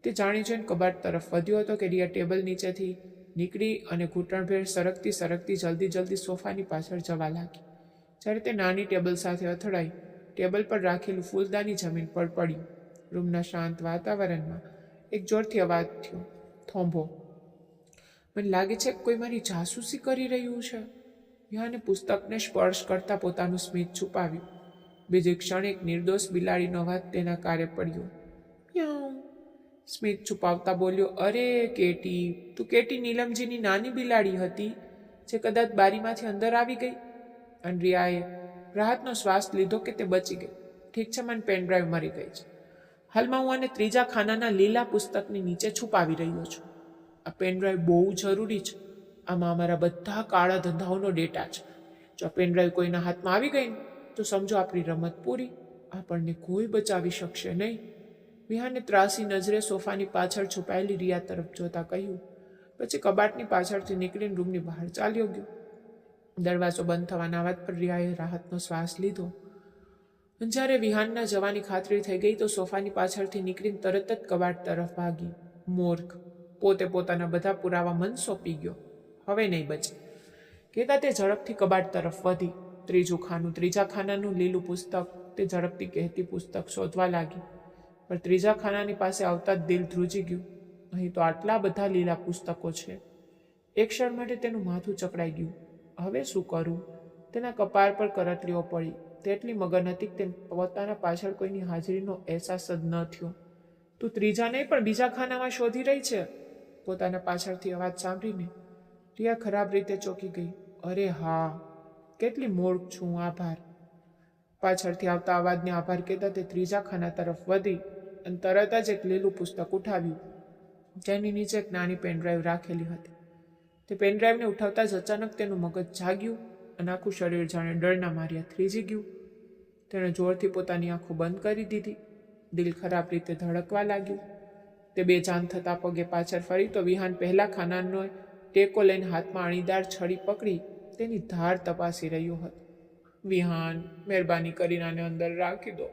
તે જાણી જોઈને કબાટ તરફ વધ્યો હતો કે રિયા ટેબલ નીચેથી નીકળી અને ઘૂંટણભેર સરકતી સરકતી જલ્દી સોફાની પાછળ જવા લાગી. જ્યારે તે નાની ટેબલ સાથે અથડાઈ, ટેબલ પર રાખેલું ફૂલદાની જમીન પર પડ્યું. રૂમના શાંત વાતાવરણમાં એક જોરથી અવાજ થયો, થોંભો. મને લાગે છે કે કોઈ મારી જાસૂસી કરી રહ્યું છે. વિહાને પુસ્તકને સ્પર્શ કરતા પોતાનું સ્મિત છુપાવ્યું. બીજી ક્ષણ એક નિર્દોષ બિલાડીનો અવાજ તેના કારે પડ્યો. મ્યાઉ. સ્મિત છુપાવતા બોલ્યો, અરે કેટી, તું કેટી નીલમજીની નાની બિલાડી હતી જે કદાચ બારીમાંથી અંદર આવી ગઈ. અને રિયાએ રાહતનો શ્વાસ લીધો કે તે બચી ગઈ. ઠીક છે, મને પેનડ્રાઈવ મળી ગઈ છે. હાલમાં હું આને ત્રીજા ખાનાના લીલા પુસ્તકની નીચે છુપાવી રહ્યો છું. આ પેનડ્રાઈવ બહુ જરૂરી છે. આમાં અમારા બધા કાળા ધંધાઓનો ડેટા છે. જો આ પેનડ્રાઈવ કોઈના હાથમાં આવી ગઈ તો સમજો આપણી રમત પૂરી. આપણને કોઈ બચાવી શકશે નહીં. વિહાને ત્રાસી નજરે સોફાની પાછળ છુપાયેલી રિયા તરફ જોતા કહ્યું. પછી કબાટની પાછળથી નીકળીને રૂમની બહાર ચાલ્યો ગયો. દરવાજો બંધ થવાના અવાજ પર રિયાએ રાહતનો શ્વાસ લીધો. જ્યારે વિહાનના જવાની ખાતરી થઈ ગઈ તો સોફાની પાછળથી નીકળીને તરત જ કબાટ તરફ ભાગી. મૂર્ખ, પોતે પોતાના બધા પુરાવા મન સોંપી ગયો. હવે નહીં બચે કહેતા તે ઝડપથી કબાટ તરફ વધી. ત્રીજા ખાનાનું લીલું પુસ્તક. તે ઝડપથી કહેતી પુસ્તક શોધવા લાગી. પણ ત્રીજા ખાનાની પાસે આવતા જ દિલ ધ્રુજી ગયું. અહીં તો આટલા બધા લીલા પુસ્તકો છે. એક ક્ષણ માટે તેનું માથું ચકડાઈ ગયું. હવે શું કરું? તેના કપાળ પર કરતલીઓ પડી. તેટલી મગન હતી કે તેને પોતાના પાછળ કોઈની હાજરીનો અહેસાસ જ ન થયો. તું ત્રીજા નહીં પણ બીજા ખાનામાં શોધી રહી છે? પોતાના પાછળથી અવાજ સાંભળીને રિયા ખરાબ રીતે ચોંકી ગઈ. અરે હા, કેટલી મૂર્ખ છું, આભાર. પાછળથી આવતા અવાજને આભાર કહેતા તે ત્રીજા ખાના તરફ વધી અને તરત જ એક લીલું પુસ્તક ઉઠાવ્યું, જેની નીચે એક નાની પેનડ્રાઈવ રાખેલી હતી. તે પેનડ્રાઈવને ઉઠાવતા જ અચાનક તેનું મગજ જાગ્યું અને આખું શરીર જાણે ડરના માર્યા થ્રીજી ગયું. તેણે જોરથી પોતાની આંખો બંધ કરી દીધી. દિલ ખરાબ રીતે ધડકવા લાગ્યું. તે બેજાન થતા પગે પાછળ ફરી તો વિહાન પહેલા ખાનાનો ટેકો લઈને હાથમાં અણીદાર છડી પકડી તેની ધાર તપાસી રહ્યો હતો. વિહાન, મહેરબાની કરીને આને અંદર રાખી દો.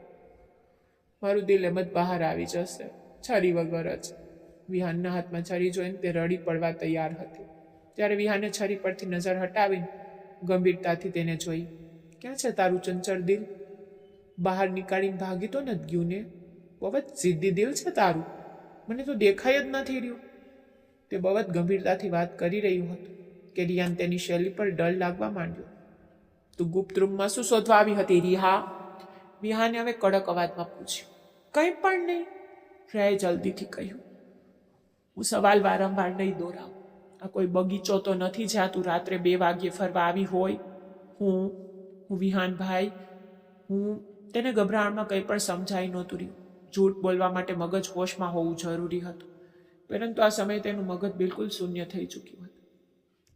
મારું દિલ એમ જ બહાર આવી જશે, છરી વગર જ. વિહાનના હાથમાં છરી જોઈને તે રડી પડવા તૈયાર હતી. ત્યારે વિહાને છરી પરથી નજર હટાવીને ગંભીરતાથી તેને જોઈ. ક્યાં છે તારું ચંચળ દિલ? બહાર નીકાળીને ભાગી તો નથી ગયું ને? બહુ જ જિદ્દી દિલ છે તારું, મને તો દેખાય જ નથી રહ્યું. તે બહુ જ ગંભીરતાથી વાત કરી રહ્યું હતું કે રિયાન તેની શૈલી પર ડર લાગવા માંડ્યો. તું ગુપ્ત રૂમમાં શું શોધવા આવી હતી રિહા? વિહાને હવે કડક અવાજમાં પૂછ્યું. કંઈ પણ નહીં, રિયાએ જલ્દીથી કહ્યું. હું સવાલ વારંવાર નહીં દોહરાવું. આ કોઈ બગીચો તો નથી જ્યાં તું રાત્રે 2 વાગ્યે ફરવા આવી હોય. હું વિહાનભાઈ, તેને ગભરાણમાં કંઈ પણ સમજાઈ નહોતું રહ્યું. જૂઠ બોલવા માટે મગજ હોશમાં હોવું જરૂરી હતું, પરંતુ આ સમયે તેનું મગજ બિલકુલ શૂન્ય થઈ ચૂક્યું હતું.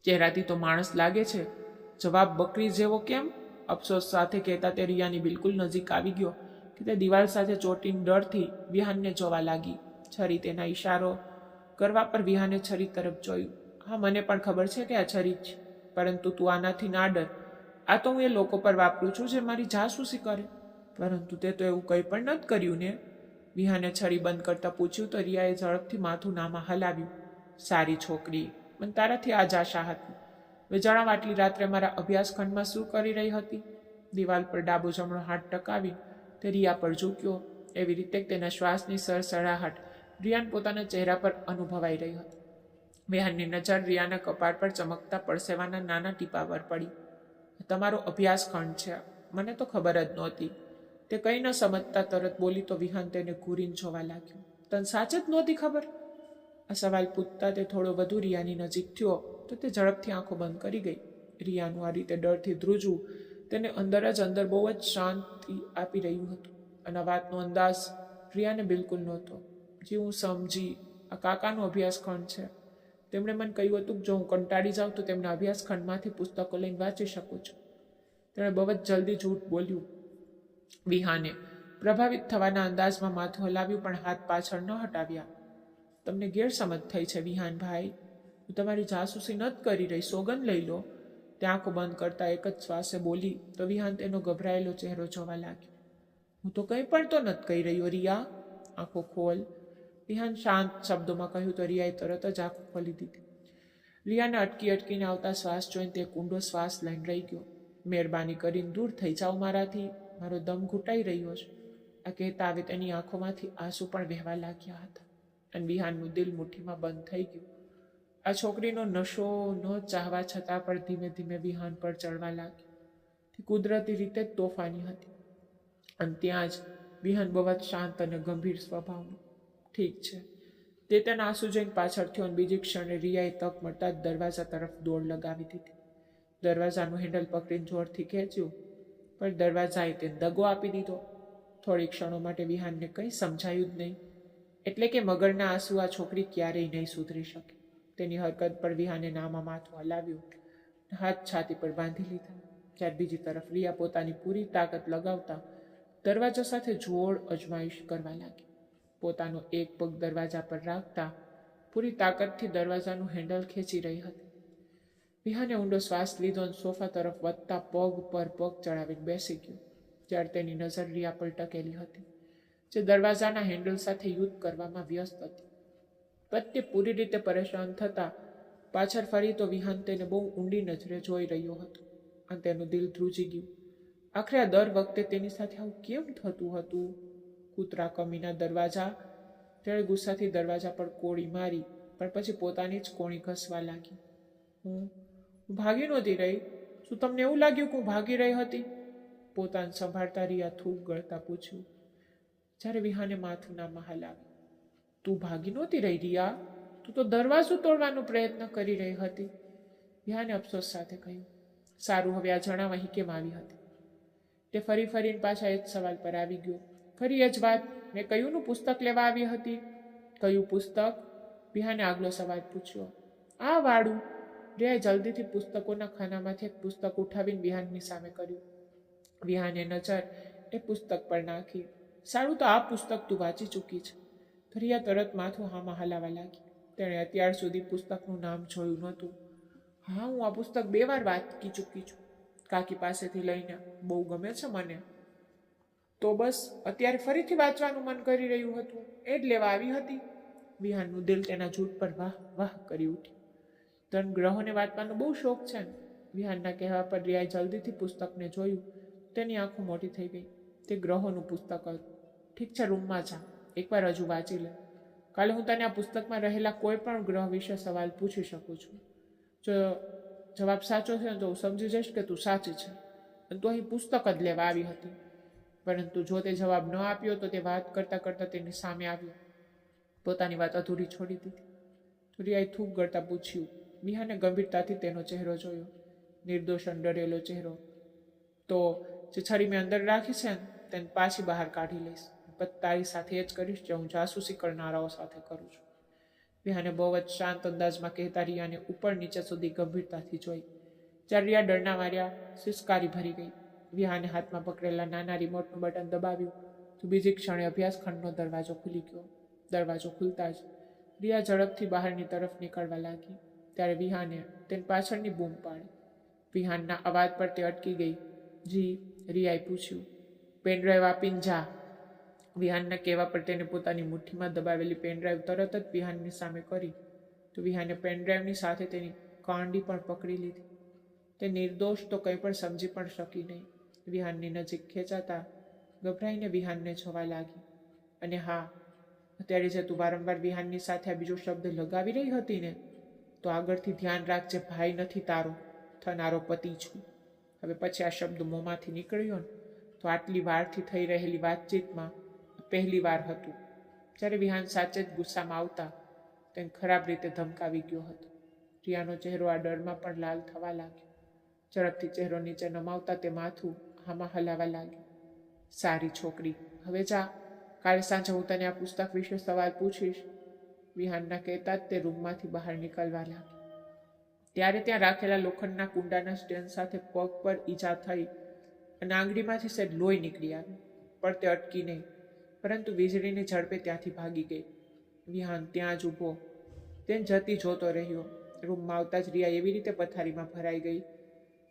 ચહેરાથી તો માણસ લાગે છે, જવાબ બકરી જેવો કેમ? અફસોસ સાથે કહેતા તે રિયાની બિલકુલ નજીક આવી ગયો કે તે દિવાલ સાથે ચોટીને ડરથી વિહાનને જોવા લાગી. છરી તેના ઈશારો કરવા પર વિહાને છરી તરફ જોયું. હા, મને પણ ખબર છે કે આ છરી છે, પરંતુ તું આનાથી ના ડર. આ તો હું એ લોકો પર વાપરું છું જે મારી જાસૂસી કરે. પરંતુ તે તો એવું કંઈ પણ નથી કર્યું ને? વિહાને છરી બંધ કરતા પૂછ્યું તો રિયાએ ઝડપથી માથું નામાં હલાવ્યું. સારી છોકરી, મને તારાથી આ જ આશા હતી. હવે જણાવ, આટલી રાત્રે મારા અભ્યાસખંડમાં શું કરી રહી હતી? દિવાલ પર ડાબો જમણો હાથ ટકાવી તે રિયા પર ઝૂક્યો. એવી રીતે તેના શ્વાસની સળસળાહટ રિયાન પોતાના ચહેરા પર અનુભવાઈ રહી હતી. વિહાનની નજર રિયાના કપાળ પર ચમકતા પરસેવાના નાના ટીપા પર પડી. તમારો અભ્યાસખંડ છે, મને તો ખબર જ નહોતી. તે કંઈ ન સમજતા તરત બોલી તો વિહાન તેને ઘૂરીને જોવા લાગ્યો. તને સાચ જ નહોતી ખબર? આ સવાલ પૂછતા તે થોડો વધુ રિયાની નજીક થયો તો તે ઝડપથી આંખો બંધ કરી ગઈ. રિયાનું આ રીતે ડરથી ધ્રુજવું તેને અંદર જ અંદર બહુ જ શાંતિ આપી રહ્યું હતું. અને વાતનો અંદાજ રિયાને બિલકુલ નહોતો. જે હું સમજી, આ કાકાનો અભ્યાસખંડ છે. તેમણે મને કહ્યું હતું કે જો હું કંટાળી જાઉં તો તેમના અભ્યાસખંડમાંથી પુસ્તકો લઈને વાંચી શકું છું. તેણે બહુ જ જલ્દી જૂઠ બોલ્યું. વિહાને પ્રભાવિત થવાના અંદાજમાં માથું હલાવ્યું પણ હાથ પાછળ ન હટાવ્યા. તમને ગેરસમજ થઈ છે વિહાનભાઈ. હું તમારી જાસૂસી નથી કરી રહી, સોગંદ લઈ લો. તે આંખો બંધ કરતા એક જ શ્વાસે બોલી તો વિહાન તેનો ગભરાયેલો ચહેરો જોવા લાગ્યો. હું તો કંઈ પણ તો નથી કહી રહ્યો રિયા, આંખો ખોલ. વિહાન શાંત શબ્દોમાં કહ્યું તો રિયાએ તરત જ આંખો ખોલી દીધી. રિયાને અટકીને આવતા શ્વાસ જોઈને તે ઊંડો શ્વાસ લઈને રહી ગયો. મહેરબાની કરીને દૂર થઈ જાઓ મારાથી, મારો દમ ઘૂંટાઈ રહ્યો છે. આ કહેતા આવે તેની આંખોમાંથી આંસુ પણ વહેવા લાગ્યા હતા અને વિહાનનું દિલ મુઠ્ઠીમાં બંધ થઈ ગયું. આ છોકરીનો નશો ન ચાહવા છતાં પણ ધીમે ધીમે વિહાન પર ચડવા લાગ્યો. તે કુદરતી રીતે જ તોફાની હતી અને ત્યાં જ વિહાન બહુ જ શાંત અને ગંભીર સ્વભાવનું. ઠીક છે, તે તેના આંસુ જોઈને પાછળ થયો અને બીજી ક્ષણે રિયાએ તક મળતા જ દરવાજા તરફ દોડ લગાવી દીધી. દરવાજાનું હેન્ડલ પકડીને જોરથી ખેંચ્યું પણ દરવાજાએ તેને દગો આપી દીધો. થોડી ક્ષણો માટે વિહાનને કંઈ સમજાયું જ નહીં. એટલે કે મગરના આંસુ આ છોકરી ક્યારેય નહીં સુધરી શકે. તેની હરકત પર વિહાને નામાં માથું હલાવ્યું, હાથ છાતી પર બાંધી લીધા. જ્યારે બીજી તરફ રિયા પોતાની પૂરી તાકાત લગાવતા દરવાજા સાથે જોર અજમાઈશ કરવા લાગી. પોતાનો એક પગ દરવાજા પર રાખતા પૂરી તાકાતથી દરવાજાનું હેન્ડલ ખેંચી રહી હતી. વિહાને ઊંડો શ્વાસ લીધો અને સોફા તરફ વધતા પગ પર પગ ચડાવીને બેસી ગયો. જ્યારે તેની નજર રિયા પર ટકેલી હતી, જે દરવાજાના હેન્ડલ સાથે યુદ્ધ કરવામાં વ્યસ્ત હતી. તે પૂરી રીતે પરેશાન થતા પાછળ ફરી તો વિહાન તેને બહુ ઊંડી નજરે જોઈ રહ્યો હતો અને તેનું દિલ ધ્રુજી ગયું. આખરે આ દર વખતે તેની સાથે આવું કેમ થતું હતું? કૂતરા કમીના દરવાજા. તેણે ગુસ્સાથી દરવાજા પર કોળી મારી પણ પછી પોતાની જ કોણી ઘસવા લાગી. હું ભાગી નહોતી રહી. શું તમને એવું લાગ્યું કે હું ભાગી રહી હતી? પોતાને સંભાળતા રિયા થૂક ગળતા પૂછ્યું. જ્યારે વિહાને માથું નામાં હલાવ્યું. તું ભાગી નહોતી રહી રિયા, તું તો દરવાજો તોડવાનો પ્રયત્ન કરી રહી હતી. વિહાને અફસોસ સાથે કહ્યું. સારું, હવે આ જણાવ અહીં કેમ આવી હતી? તે ફરીને પાછા એ જ સવાલ પર આવી ગયો. ફરી એ જ વાત. મેં કયુંનું પુસ્તક લેવા આવી હતી? કયું પુસ્તક? વિહાને આગલો સવાલ પૂછ્યો. આ વાળું. રિયાએ જલ્દીથી પુસ્તકોના ખાનામાંથી એક પુસ્તક ઉઠાવીને વિહાનની સામે કર્યું. વિહાને નજર એ પુસ્તક પર નાખી. સારું, તો આ પુસ્તક તું વાંચી ચૂકી છે. રિયા તરત માથું હામાં હલાવા લાગી. તેણે અત્યાર સુધી પુસ્તકનું નામ જોયું નહોતું. હા, હું આ પુસ્તક 2 વાર વાંચી ચૂકી છું. કાકી પાસેથી લઈને. બહુ ગમે છે મને. તો બસ અત્યારે ફરીથી વાંચવાનું મન કરી રહ્યું હતું, એ જ લેવા આવી હતી. વિહાનનું દિલ તેના જૂઠ પર વાહ વાહ કરી ઉઠ્યું. તન ગ્રહોને વાંચવાનો બહુ શોખ છે ને? વિહાનના કહેવા પર રિયાએ જલ્દીથી પુસ્તકને જોયું. તેની આંખો મોટી થઈ ગઈ. તે ગ્રહોનું પુસ્તક હતું. ઠીક છે, રૂમમાં જા, એકવાર હજુ વાંચી લે. કાલે હું તને આ પુસ્તકમાં રહેલા કોઈ પણ ગ્રહ વિશે સવાલ પૂછી શકું છું. જો જવાબ સાચો છે તો હું સમજી જઈશ કે તું સાચી છે અને તું અહીં પુસ્તક જ લેવા આવી હતી. પરંતુ જો તે જવાબ ન આપ્યો તો તે વાત કરતાં તેની સામે આવ્યો. પોતાની વાત અધૂરી છોડી દીધી. રિયાએ થૂક ગળતા પૂછ્યું. વિહાને ગંભીરતાથી તેનો ચહેરો જોયો. નિર્દોષ ડરેલો ચહેરો. તો જે છરી મેં અંદર રાખી છે ને તેને પાછી બહાર કાઢી લઈશ. તારી સાથે એ જ કરીશ જે હું જાસૂસી કરનારાઓ સાથે કરું છું. વિહાને બહુ જ શાંત અંદાજમાં કહેતા રિયાને ઉપર નીચે સુધી ગંભીરતાથી જોઈ. જ્યારે રિયા ડરના માર્યા સિસકારી ભરી ગઈ. વિહાને હાથમાં પકડેલા નાના રિમોટનું બટન દબાવ્યું તો બીજી ક્ષણે અભ્યાસખંડનો દરવાજો ખુલી ગયો. દરવાજો ખુલતા જ રિયા ઝડપથી બહારની તરફ નીકળવા લાગી. ત્યારે વિહાને તેની પાછળની બૂમ પાડી. વિહાનના અવાજ પર તે અટકી ગઈ. જી? રિયાએ પૂછ્યું. પેનડ્રાઈવ આપીને જા. વિહાનના કહેવા પર તેને પોતાની મુઠ્ઠીમાં દબાવેલી પેનડ્રાઈવ તરત જ વિહાનની સામે કરી તો વિહાને પેનડ્રાઈવની સાથે તેની કાંડી પણ પકડી લીધી. તે નિર્દોષ તો કંઈ પણ સમજી પણ શકી નહીં. વિહાનની નજીક ખેંચાતા ગભરાઈને વિહાનને જોવા લાગી. અને હા, અત્યારે જે તું વારંવાર વિહાનની સાથે આ બીજો શબ્દ લગાવી રહી હતી ને, તો આગળથી ધ્યાન રાખજે, ભાઈ નથી તારો, થનારો પતિ છું. હવે પછી આ શબ્દ મોંમાંથી નીકળ્યો ને તો આટલી વારથી થઈ રહેલી વાતચીતમાં પહેલી વાર હતું જ્યારે વિહાન સાચે જ ગુસ્સામાં આવતા તેને ખરાબ રીતે ધમકાવી ગયો હતો. રિયાનો ચહેરો આ ડરમાં પણ લાલ થવા લાગ્યો. ઝડપથી ચહેરો નીચે નમાવતા તે માથું હામાં હલાવા લાગ્યું. સારી છોકરી, હવે જા. કાલે સાંજે હું તને આ પુસ્તક વિશે સવાલ પૂછીશ. વિહાનના કહેતા જ તે રૂમમાંથી બહાર નીકળવા લાગી. ત્યારે ત્યાં રાખેલા લોખંડના કુંડાના સ્ટેન્ડ સાથે પગ પર ઈજા થઈ અને આંગળીમાંથી સહેજ લોહી નીકળી આવ્યું. પણ તે અટકી નહીં, પરંતુ વીજળીની ઝડપે ત્યાંથી ભાગી ગઈ. વિહાન ત્યાં જ ઊભો તેને જતી જોતો રહ્યો. રૂમમાં આવતા જ રિયા એવી રીતે પથારીમાં ભરાઈ ગઈ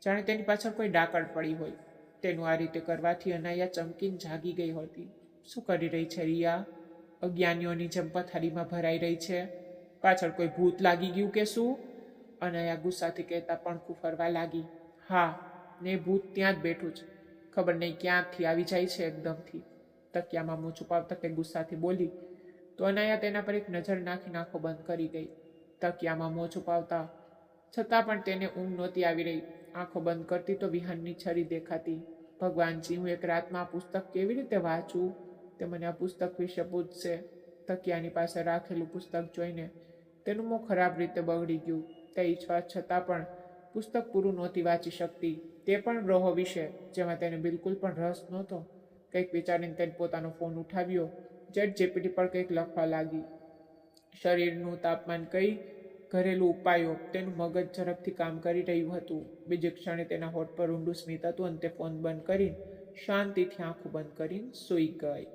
જાણે તેની પાછળ કોઈ ડાકણ પડી હોય. તેનું આ રીતે કરવાથી અનાયા ચમકીને જાગી ગઈ હતી. શું કરી રહી છે રિયા? અજ્ઞાનીઓની જેમ પથારીમાં ભરાઈ રહી છે. પાછળ કોઈ ભૂત લાગી ગયું કે શું? અનાયા ગુસ્સાથી કહેતા પણખું ફરવા લાગી. હા, ને ભૂત ત્યાં જ બેઠું છે. ખબર નહીં ક્યાંથી આવી જાય છે એકદમથી. તકિયામાં મોં છુપાવતા તે ગુસ્સાથી બોલી તો અનાયા તેના પર એક નજર નાખીને આંખો બંધ કરી ગઈ. તકિયામાં મોં છુપાવતા છતાં પણ તેને ઊંઘ નહોતી આવી રહી. આંખો બંધ કરતી તો વિહાનની છરી દેખાતી. ભગવાનજી, હું એક રાતમાં આ પુસ્તક કેવી રીતે વાંચું? તે મને આ પુસ્તક વિશે પૂછશે. તકિયાની પાસે રાખેલું પુસ્તક જોઈને તેનું મોં ખરાબ રીતે બગડી ગયું. તે ઈચ્છવા છતાં પણ પુસ્તક પૂરું નહોતી વાંચી શકતી. તે પણ ગ્રહો વિશે, જેમાં તેને બિલકુલ પણ રસ નહોતો. કંઈક વિચારીને તેને પોતાનો ફોન ઉઠાવ્યો. ChatGPT પર કંઈક લખવા લાગી. શરીરનું તાપમાન કઈ ઘરેલું ઉપાયો. તેનું મગજ ઝડપથી કામ કરી રહ્યું હતું. બીજી ક્ષણે તેના હોઠ પર ઊંડું સ્મિત હતું અને તે ફોન બંધ કરીને શાંતિથી આંખો બંધ કરીને સૂઈ ગઈ.